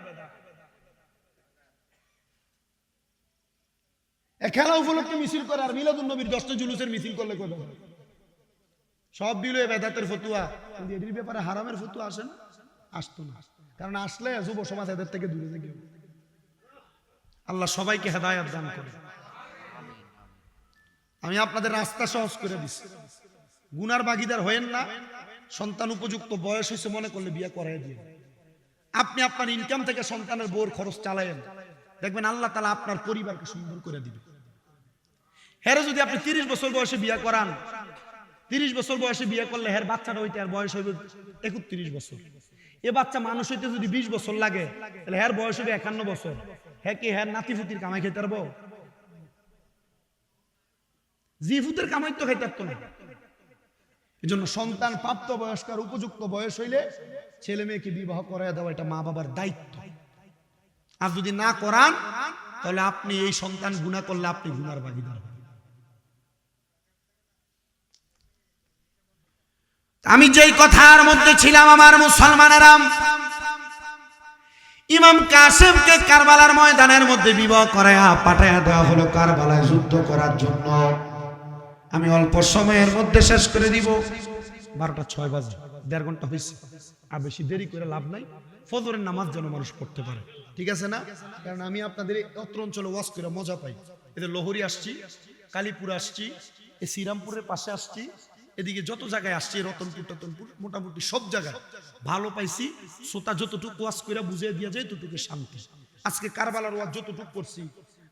খেলা উপলক্ষে মিছিল করে আর মিলাদুল নবীর 10টা জুলুসের মিছিল করলে কই বেদাত? সব বিলয়ে বেদাতের ফতুয়া, কিন্তু এদের ব্যাপারে হারামের ফতুয়া আসে না? আসতো না, কারণ আসলে যুব সমাজ এদের থেকে দূরে থেকে। আল্লাহ সবাইকে হেদায়েত দান করে। আমি আপনাদের রাস্তা সহজ করে দিচ্ছি, গুনার ভাগীদার হয়েন না। সন্তান উপযুক্ত বয়স হয়েছে মনে করলে বিয়ে করাই দিয়ে আপনি আপনার ইনকাম থেকে সন্তানের বউর খরচ চালায়েন, দেখবেন আল্লাহ তাআলা আপনার পরিবারকে সুন্দর করে দিবে। হ্যাঁ, যদি আপনি 30 বছর বয়সে বিয়ে করান, 30 বছর বয়সে বিয়ে করলে হের বাচ্চাটা হইতে আর বয়স হইবে 31 বছর। এ বাচ্চা মানুষ হইতে যদি 20 বছর লাগে তাহলে হের বয়স হবে 51 বছর। হ্যাঁ কি হের নাতি ফুতির কামাই খেতে পারবো? জি ফুতের কামাই তো খাইতে পারতো না। এই জন্য সন্তান প্রাপ্ত বয়স্কার উপযুক্ত বয়স হইলে ছেলে মেয়েকে বিবাহ করায় দেওয়া এটা মা বাবার দায়িত্ব। আর যদি না করান তাহলে আপনি এই সন্তান গুনাহ করলে আপনি গুনার ভাগীদার হবেন। আমি যেই কথার মধ্যে ছিলাম আমার মুসলমানেরা, ইমাম কাসেমকে কারবালার ময়দানের মধ্যে বিবাহ করায়া পাঠায়া দেওয়া হলো কারবালায় যুদ্ধ করার জন্য। আমি অল্প সময়ের মধ্যে শেষ করে দিব। 12টা 6 বাজে, 1.5 ঘন্টা হয়েছে। আর বেশি দেরি করে লাভ নাই। ফজরের নামাজ যেন মানুষ পড়তে পারে, ঠিক আছে না? কারণ আমি আপনাদের অত্র অঞ্চলে ওয়াজ করে মজা পাই। এদের লোহরি আসছি, কালীপুর আসছি, এই শ্রীরামপুরের পাশে আসছি, এদিকে যত জায়গায় আসছি, রতনপুর টতনপুর, মোটামুটি সব জায়গায় ভালো পাইছি। শ্রোতা যতটুকু ওয়াজ করে বুঝিয়ে দিয়ে যায় ততটুকু শান্তি। আজকে কারবালার ওয়াজ যতটুকু করছি,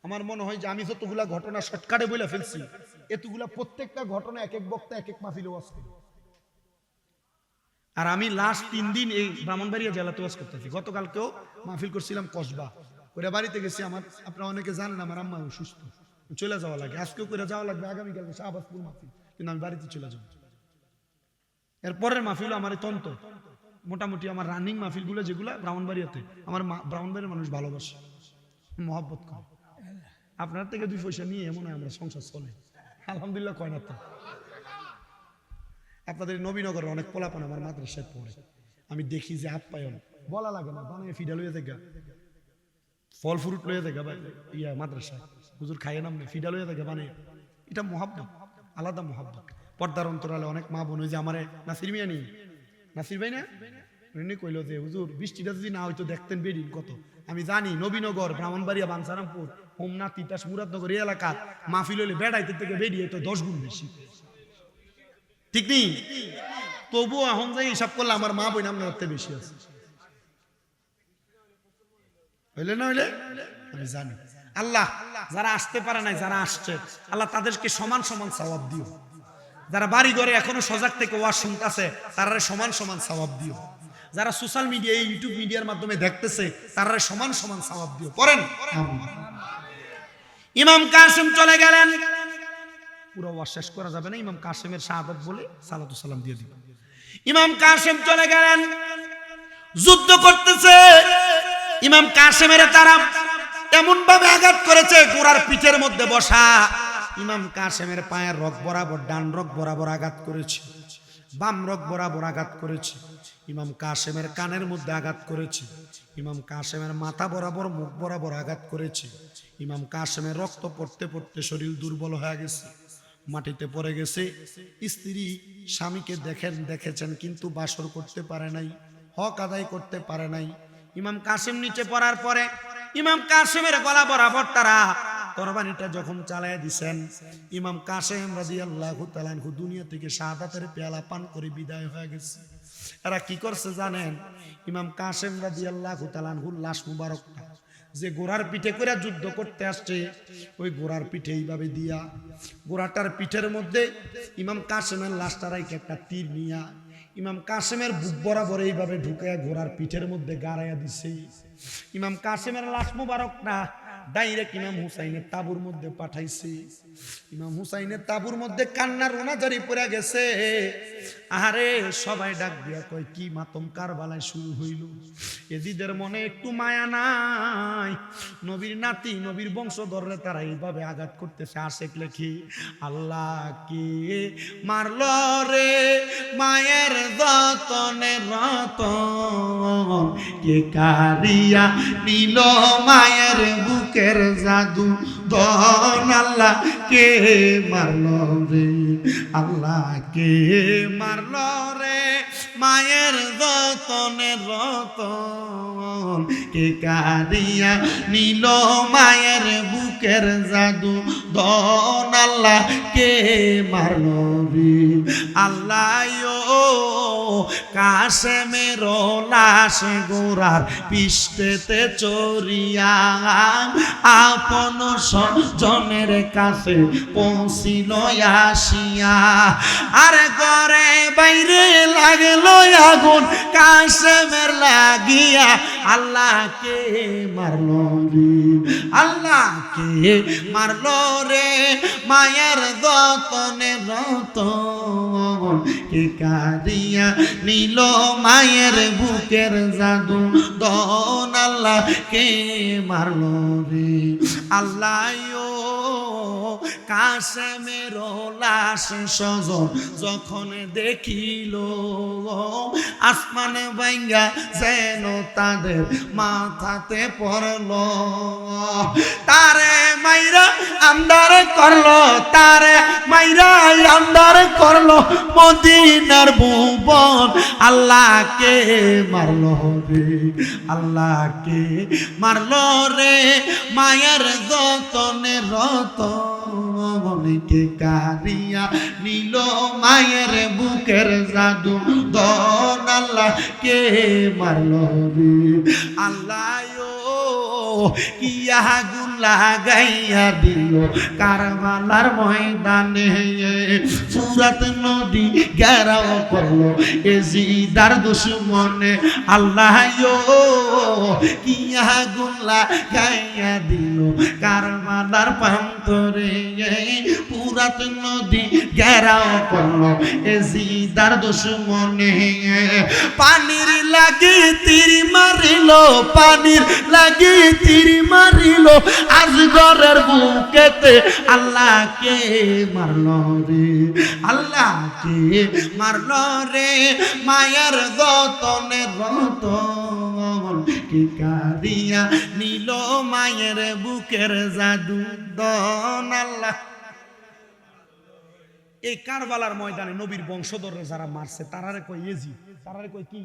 আমার মনে হয় যে আমি যতগুলা ঘটনা শর্টকাটে বলে ফেলছি, এতগুলা প্রত্যেকটা ঘটনা এক এক বক্তা এক এক মাহফিলে ওয়াজ করে। আর আমি লাস্ট 3 দিন এই ব্রাহ্মণবাড়িয়া জেলাতে ওয়াজ করতেছি। গতকালকেও মাহফিল করছিলাম কসবা, ওরা বাড়িতে গেছি। আমার আপনারা অনেকে জানেন আমার আম্মা অসুস্থ, চলে যাওয়া লাগে। আজকেও করে যাওয়া লাগবে, আগামীকালকে শাহবাজপুর মাহফিল, কিন্তু আমি বাড়িতে চলে যাবো। এরপরের মাহফিল আমার তন্ত্র, মোটামুটি আমার রানিং মাহফিল গুলো যেগুলো ব্রাহ্মণবাড়িয়াতে, আমার ব্রাহ্মণবাড়ির মানুষ ভালোবাসে, মহব্বত করে। আপনার থেকে 2 পয়সা নিয়ে এমন হয় আমরা সংসার চলে, আলহামদুলিল্লাহ। কয় না তো? আপনাদের নবীনগরের অনেক পোলাপান আমার মাদ্রাসায় পড়ে, আমি দেখি যে আপ্যায়ন বলা লাগে না, বানায় ফিডা লইয়া দেখা, ফল ফ্রুট লইয়া দেখা ভাই ইয়া মাদ্রাসায় হুজুর খাইয়ে নাম ফিডা লইয়া দেখা বানায়। এটা মহাব্বত, আলাদা মহাব্বত। পর্দার অন্তরালে অনেক মা বোন, ওই যে আমার নাসির মিয়া নেই, নাসির ভাই না, উনি কইলো যে হুজুর বৃষ্টিটা যদি না হয়তো দেখতেন বেডিন কত। আমি জানি নবীনগর, ব্রাহ্মণবাড়িয়া, বাঞ্ছারামপুর, হোমনা, তিতাস, মুরাদনগর এই এলাকা মাহফিল হইলে বেড়াইতে থেকে বেরিয়ে তো 10 গুণ বেশি, ঠিক নেই? তবুও এখন যাই হিসাব করলে আমার মা বোন আপনার বেশি আছে, হইলে না হইলে আমি জানি। আল্লাহ যারা আসতে পারে নাই, যারা আসছে, আল্লাহ তাদেরকে সমান সমান সওয়াব দিও। যারা বাড়ি ঘরে এখনো সজাগ থেকে ওয়াজ শুনতেছে, তারা সমান সমান সওয়াব দিও। যারা সোশ্যাল মিডিয়া, ইউটিউব মিডিয়ার মাধ্যমে দেখতেছে, তারা সমান সমান সওয়াব দিও। পড়েন। ইমাম কাসেম চলে গেলেন, পুরো ওয়াজ শেষ করা যাবে না, ইমাম কাসেমের শাহাদাত বলে সালাতু সালাম দিয়ে দিব। ইমাম কাসেম চলে গেলেন, যুদ্ধ করতেছে। ইমাম কাসেমের তারা এমন ভাবে আঘাত করেছে, ঘোড়ার পিঠের মধ্যে বসা। ইমাম কাসেমের পায়ের রগ বরাবর, ডান রগ বরাবর আঘাত করেছে, বাম রগ বরাবর আঘাত করেছে। ইমাম কাসেমের কানের মধ্যে আঘাত করেছে, ইমাম কাসেমের মাথা বরাবর, মুখ বরাবর আঘাত করেছে। ইমাম কাসেমের রক্ত পড়তে পড়তে শরীর দুর্বল হয়ে গেছে, মাটিতে পড়ে গেছে। স্ত্রী স্বামীকে দেখেছেন কিন্তু বাসর করতে পারে নাই, হক আদায় করতে পারে নাই। ইমাম কাসেম নিচে পড়ার পরে ইমাম কাসেমের গলা বরাবর তারা তরবারিটা যখন চালায় দিছেন, ইমাম কাসেম রাদিয়াল্লাহু তাআলা আনহু দুনিয়া থেকে শাহাদাতের পেয়ালা পান করে বিদায় হয়ে গেছে। এরা কি করছে জানেন? ইমাম কাসেম রাদিয়াল্লাহু তাআলা আনহুর লাশ মুবারকটা যে ঘোড়ার পিঠে করে যুদ্ধ করতে আসছে, ওই ঘোড়ার পিঠে এইভাবে দিয়া, ঘোড়াটার পিঠের মধ্যে ইমাম কাসেমের লাশটা রাইখে একটা তীর নিয়া ইমাম কাসেমের বুক বরাবর এইভাবে ঢুকে ঘোড়ার পিঠের মধ্যে গাড়াইয়া দিছে। ইমাম কাসেমের লাশ মুবারকটা ডাইরেক্ট ইমাম হুসাইনের তাবুর মধ্যে পাঠাইছে। ইমাম হুসাইনের তাবুর মধ্যে কান্নার রোনাজারি পড়ে গেছে। আরে সবাই ডাক দিয়া কয়, কি মাতম কারবালায় শুরু হইল? এদিদের মনে একটু মায়া নাই? নবীর নাতি, নবীর বংশধররে তারা এইভাবে আঘাত করতেছে। আশেক লেখি, আল্লাহ কে মারল রে মায়ের যতনে রতন, কে কারিয়া নিল মায়ের বুকের জাদু দন। আল্লাহ কে মারল রে, আল্লাহ কে মারল রে মায়ের যতনে রতন, কে কারিয়া নিল মায়ের বুকের জাদু দন। আল্লাহ কে মারল রে, আল্লাহ ও কাশেমের লাশ গোরার পিষ্টেতে চড়িয়া আপন স্বজনের কাছে পৌঁছিল আসিয়া আরে ঘরে বাইরে লাগলো আগুন কাশেমের লাগিয়া আল্লাহকে মারলো রে আল্লাহকে মারলো রে মায়ের যতনে রতন কে কাঁদিয়া নিল মায়ের বুকের জাদু দন আল্লাহকে মারলো রে আল্লাহ কাশেমের লাশ সজন যখন দেখিল আসমানে ভাঙ্গা যেন তাদের মাথাতে পড়ল তারে মাইরা আন্দার করলো তারে মাইরা আন্দার করলো মদিনার ভুবন আল্লাহকে মারলো রে আল্লাহকে মারলো রে মায়ের যতনে রতনকে কারিয়া নিল মায়ের বুকের জাদু দন আল্লাহকে মারলো রে আল্লাহ কিয়া গুণ লাগাইয়া দিল কারবালার ময়দানে ফুরাত নদী ঘেরাও করলো এজিদার দুশমনে আল্লাহ কিয়া গুণ লাগাইয়া দিল কারবালার প্রান্তরে ফুরাত নদী ঘেরাও করলো এজিদার দুশমনে পানির লাগি তীর মারিল পানির লাগি তীর মারিল আজগরের বুকেতে আল্লাহকে মারলো রে আল্লাহকে মারলো রে মায়ের যতনে রতন কে কাঁদিয়া নিল মায়ের বুকের জাদু দন আল্লাহ এই কারবালার ময়দানে নবীর বংশধররা যারা মারছে তারারে কই ইয়েজিদ তারারে কই কি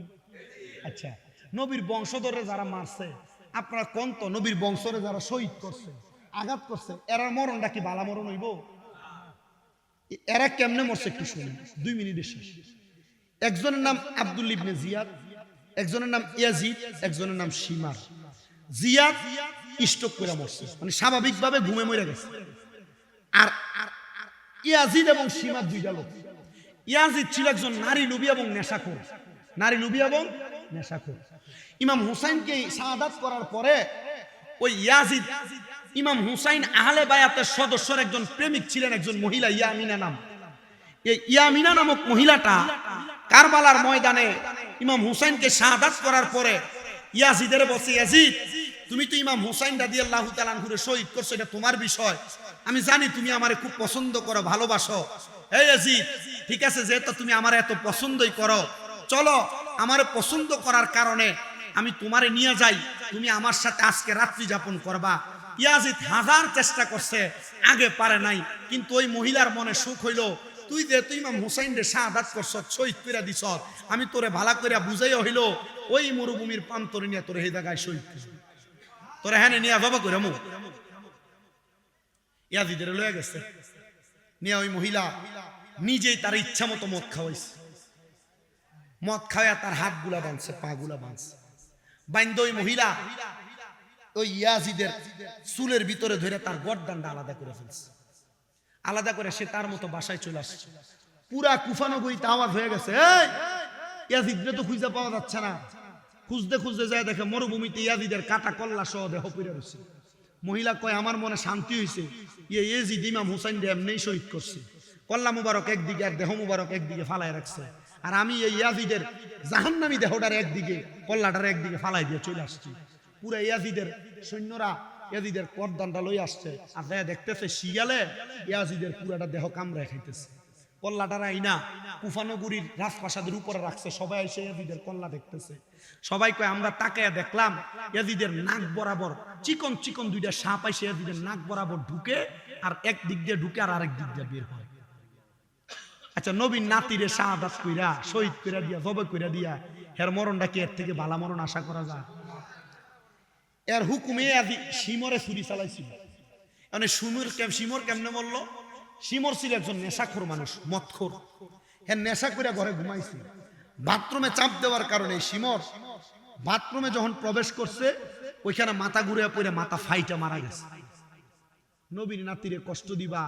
আচ্ছা নবীর বংশধররা যারা মারছে আপনারা কোন তো নবীর বংশরে যারা শহীদ করছে আঘাত করছে এরার মরণটা কি বালা মরণ হইব এরা কেমনে মরছে একটু শুনুন 2 মিনিটের শেষ একজনের নাম আব্দুল ইবনে জিয়াদ একজনের নাম ইয়াজিদ একজনের নাম শিমার জিয়াদ স্ট্রোক করে মরছে মানে স্বাভাবিকভাবে ঘুমে মরে গেছে আর ইয়াজিদ এবং শিমার দুইটা লোক ইয়াজিদ ছিল একজন নারী লোভী এবং নেশাখোর নারী লোভী এবং নেশাখোর ইমাম হুসাইনকে শাহাদাত করার পরে ওই ইয়াজিদ ইমাম হুসাইন আহলে বায়াতের সদস্যর একজন প্রেমিক ছিলেন একজন মহিলা ইয়ামিনা নাম এই ইয়ামিনা নামক মহিলাটা কারবালার ময়দানে ইমাম হুসাইনকে শাহাদাত করার পরে ইয়াজিদের বসে ইয়াজিদ তুমি তো ইমাম হুসাইন রাদিয়াল্লাহু তাআলা আনহুরে শহীদ করছো এটা তোমার বিষয় আমি জানি তুমি আমারে খুব পছন্দ করো ভালোবাসো এই ইয়াজিদ ঠিক আছে যেহেতু তুমি আমারে এত পছন্দই করো চলো আমারে পছন্দ করার কারণে আমি তোমারে নিয়ে যাই তুমি আমার সাথে আজকে রাত্রি যাপন করবা ইয়াজিদ হাজার চেষ্টা করছে আগে পারে নাই কিন্তু ওই মহিলার মনে সুখ হইল তুই যে তুই ইমাম হুসাইন রে শাহাদাত করছ শহীদ কইরা দিছ আমি তোরে ভালো কইরা বুঝাইও হইল ওই মরুভূমির প্রান্তরে নিয়ে তোরে এই জায়গায় শহীদ তোরে হ্যাঁ নিয়ে বাবা কইরা মু ইয়াজিদের লয়ে গেছে নিয়ে ওই মহিলা নিজেই তার ইচ্ছা মতো মদ খাওয়াইছে মদ খাওয়া তার হাতগুলা বাঁধছে পাগুলা বাঁধছে বাইন্দ ওই মহিলা ওই ইয়াজিদের চুলের ভিতরে ধরে তার গর্দানটা আলাদা করে ফেলছে আলাদা করে সে তার মতো বাসায় চলে আসছে পুরা কুফানগরীতে আওয়াজ হয়ে গেছে এই ইয়াজিদরে তো খুঁজে পাওয়া যাচ্ছে না খুঁজতে খুঁজতে যায় দেখে মরুভূমিতে ইয়াজিদের কাটা কল্লা সহ দেহ পড়ে রয়েছে মহিলা কয় আমার মনে শান্তি হয়েছে ইয়াজিদ ইমাম হুসাইন রে এমনি শহীদ করছে কল্লা মুবারক একদিকে আর দেহ মুবারক একদিকে ফালায় রাখছে আর আমি এই ইয়াজিদের জাহান্নামী দেহটার একদিকে কল্লাটার একদিকে ফালাই দিয়ে চলে আসছি পুরা ইয়াজিদের সৈন্যরা ইয়াজিদের করদানটা লই আসছে আর দেখতেছে শিয়ালে ইয়াজিদের পুরাটা দেহ কামড়ায় খাইতেছে কল্লাটার আইনা কুফানগরীর রাজপ্রাসাদের উপরে রাখছে সবাই এসে ইয়াজিদের কল্লা দেখতেছে সবাই কয় আমরা তাকায়া দেখলাম ইয়াজিদের নাক বরাবর চিকন চিকন দুইটা সাপ আইসে ইয়াজিদের নাক বরাবর ঢুকে আর এক দিক দিয়ে ঢুকে আর আরেক দিক দিয়ে বের হয় আচ্ছা নবীর নাতিরে শাহাদাত কইরা শহীদ কইরা দিয়া জবে কইরা দিয়া এর মরণটা কি এর থেকে ভালো মরণ আশা করা যায় এর হুকুমে আজি শিমরে ছুরি চালাইছিল মানে শিমর কেমনে বললো শিমর ছিল একজন নেশাখোর মানুষ মদখোর হ্যাঁ নেশা করে ঘরে ঘুমাইছিল বাথরুমে চাপ দেওয়ার কারণে শিমর বাথরুমে যখন প্রবেশ করছে ওইখানে মাথা ঘুরে পড়ে মাথা ফাইটা মারা গেছে। নবীর নাতিরে কষ্ট দিবা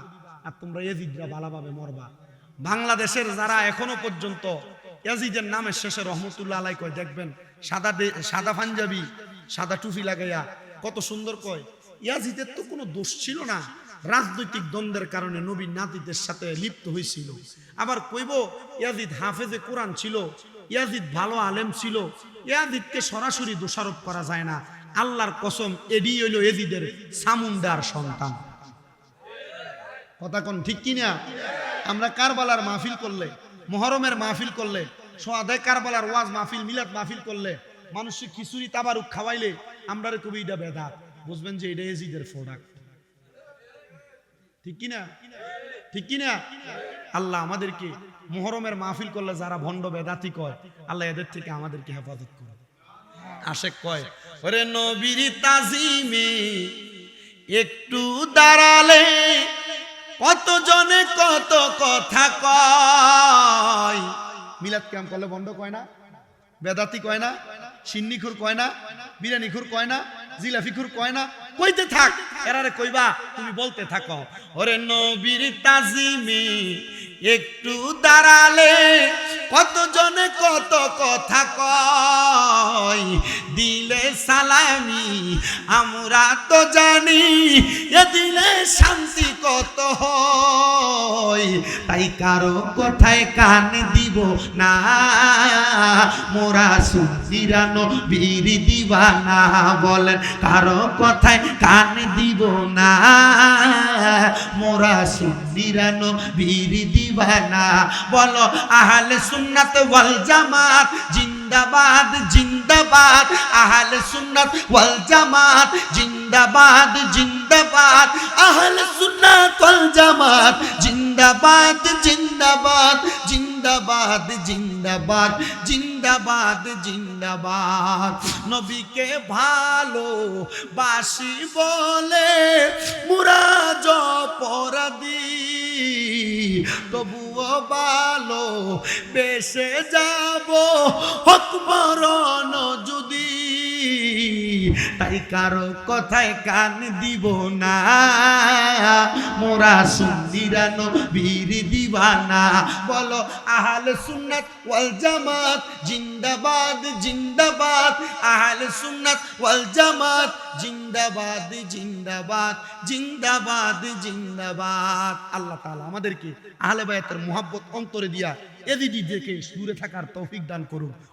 আর তোমরা ইয়াজিদরা ভালোভাবে মরবা। বাংলাদেশের যারা এখনো পর্যন্ত ইয়াজিদের নামের শেষে রহমতুল্লাহ আলাই কয়, দেখবেন সাদা পাঞ্জাবি সাদা টুপি লাগাইয়া কত সুন্দর কয়। ইয়াজিদের তো কোনো দোষ ছিল না, রাজনৈতিক দ্বন্দ্বের কারণে নবীর নাতিদের সাথে লিপ্ত হয়েছিল। আবার কইব ইয়াজিদ হাফেজে কোরআন ছিল, ইয়াজিদ ভালো আলেম ছিল। ইয়াজিদকে সরাসরি দোষারোপ করা যায় না। আল্লাহর কসম, এডি হইল ইয়াজিদের সামুন্ডার সন্তান। কথা কোন ঠিক কিনা? আমরা কারবালার মাহফিল করলে, মুহররমের মাহফিল করলে, সোহাদায়ে কারবালার ওয়াজ মাহফিল, মিলাদ মাহফিল করলে, মানুষকে খিচুড়ি তাবারুক খাওয়াইলে আমরা কবি এটা বেদাত, বুঝবেন যে এটা ইয়াজিদের প্রোডাক্ট। ঠিক কিনা? ঠিক কিনা? আল্লাহ আমাদেরকে মুহররমের মাহফিল করলে যারা ভণ্ড বেদাতি কয়, আল্লাহ এদের থেকে আমাদেরকে হেফাজত করে। আশেক কয়, ওরে নবীর তাজিমে একটু দাঁড়ালে কত জনে কত কথা কয়। মিলাদ ক্যাম্প করলে বন্ধ কয় না, বেদাতি কয় না, সিন্নিখুর কয় না, বিরানিখুর কয় না, জিলাফিখুর কয় না। কইতে থাক, এরারে কইবা তুমি বলতে থাকো। ওরে নবীর তাজিমে একটু দাঁড়ালে কত জনে কত কথা কয়। দিলে সালামি আমরা তো জানি, এ দিলে শান্তি কত হয়। তাই কারো কথায় কান দিব না, মোরা সুন্নিরা নবীর দিওয়ানা। বলেন কারো কথায় কান দিব না, মোরা সুন্নিরা নবীর দিওয়ানা। বলো আহলে সুন্নাত ওয়াল জামাত জিন্দাবাদ জিন্দাবাদ, আহলে সুন্নাত ওয়াল জামাত জিন্দাবাদ জিন্দাবাদ, আহলে সুন্নাত ওয়াল জামাত জিন্দাবাদ জিন্দাবাদ জিন্দাবাদ জিন্দাবাদ জিন্দাবাদ জিন্দাবাদ। নবীকে ভালো বাসি বলে মুরাজ অপরাধী, তবুও ভালো বেসে যাব হক মরণ যদি। তাই কারো কথায় কান দিব না, মোরা সুন্নিরা নবীর দিওয়ানা। বলো আহলে সুন্নাত ওয়াল জামাত জিন্দাবাদ জিন্দাবাদ, আহলে সুন্নাত ওয়াল জামাত জিন্দাবাদ জিন্দাবাদ জিন্দাবাদ জিন্দাবাদ। আল্লাহ তাআলা আমাদেরকে আহলে বায়াতের মুহাব্বত অন্তরে দিয়া এদিকে দেখে দূরে থাকার তৌফিক দান করুন।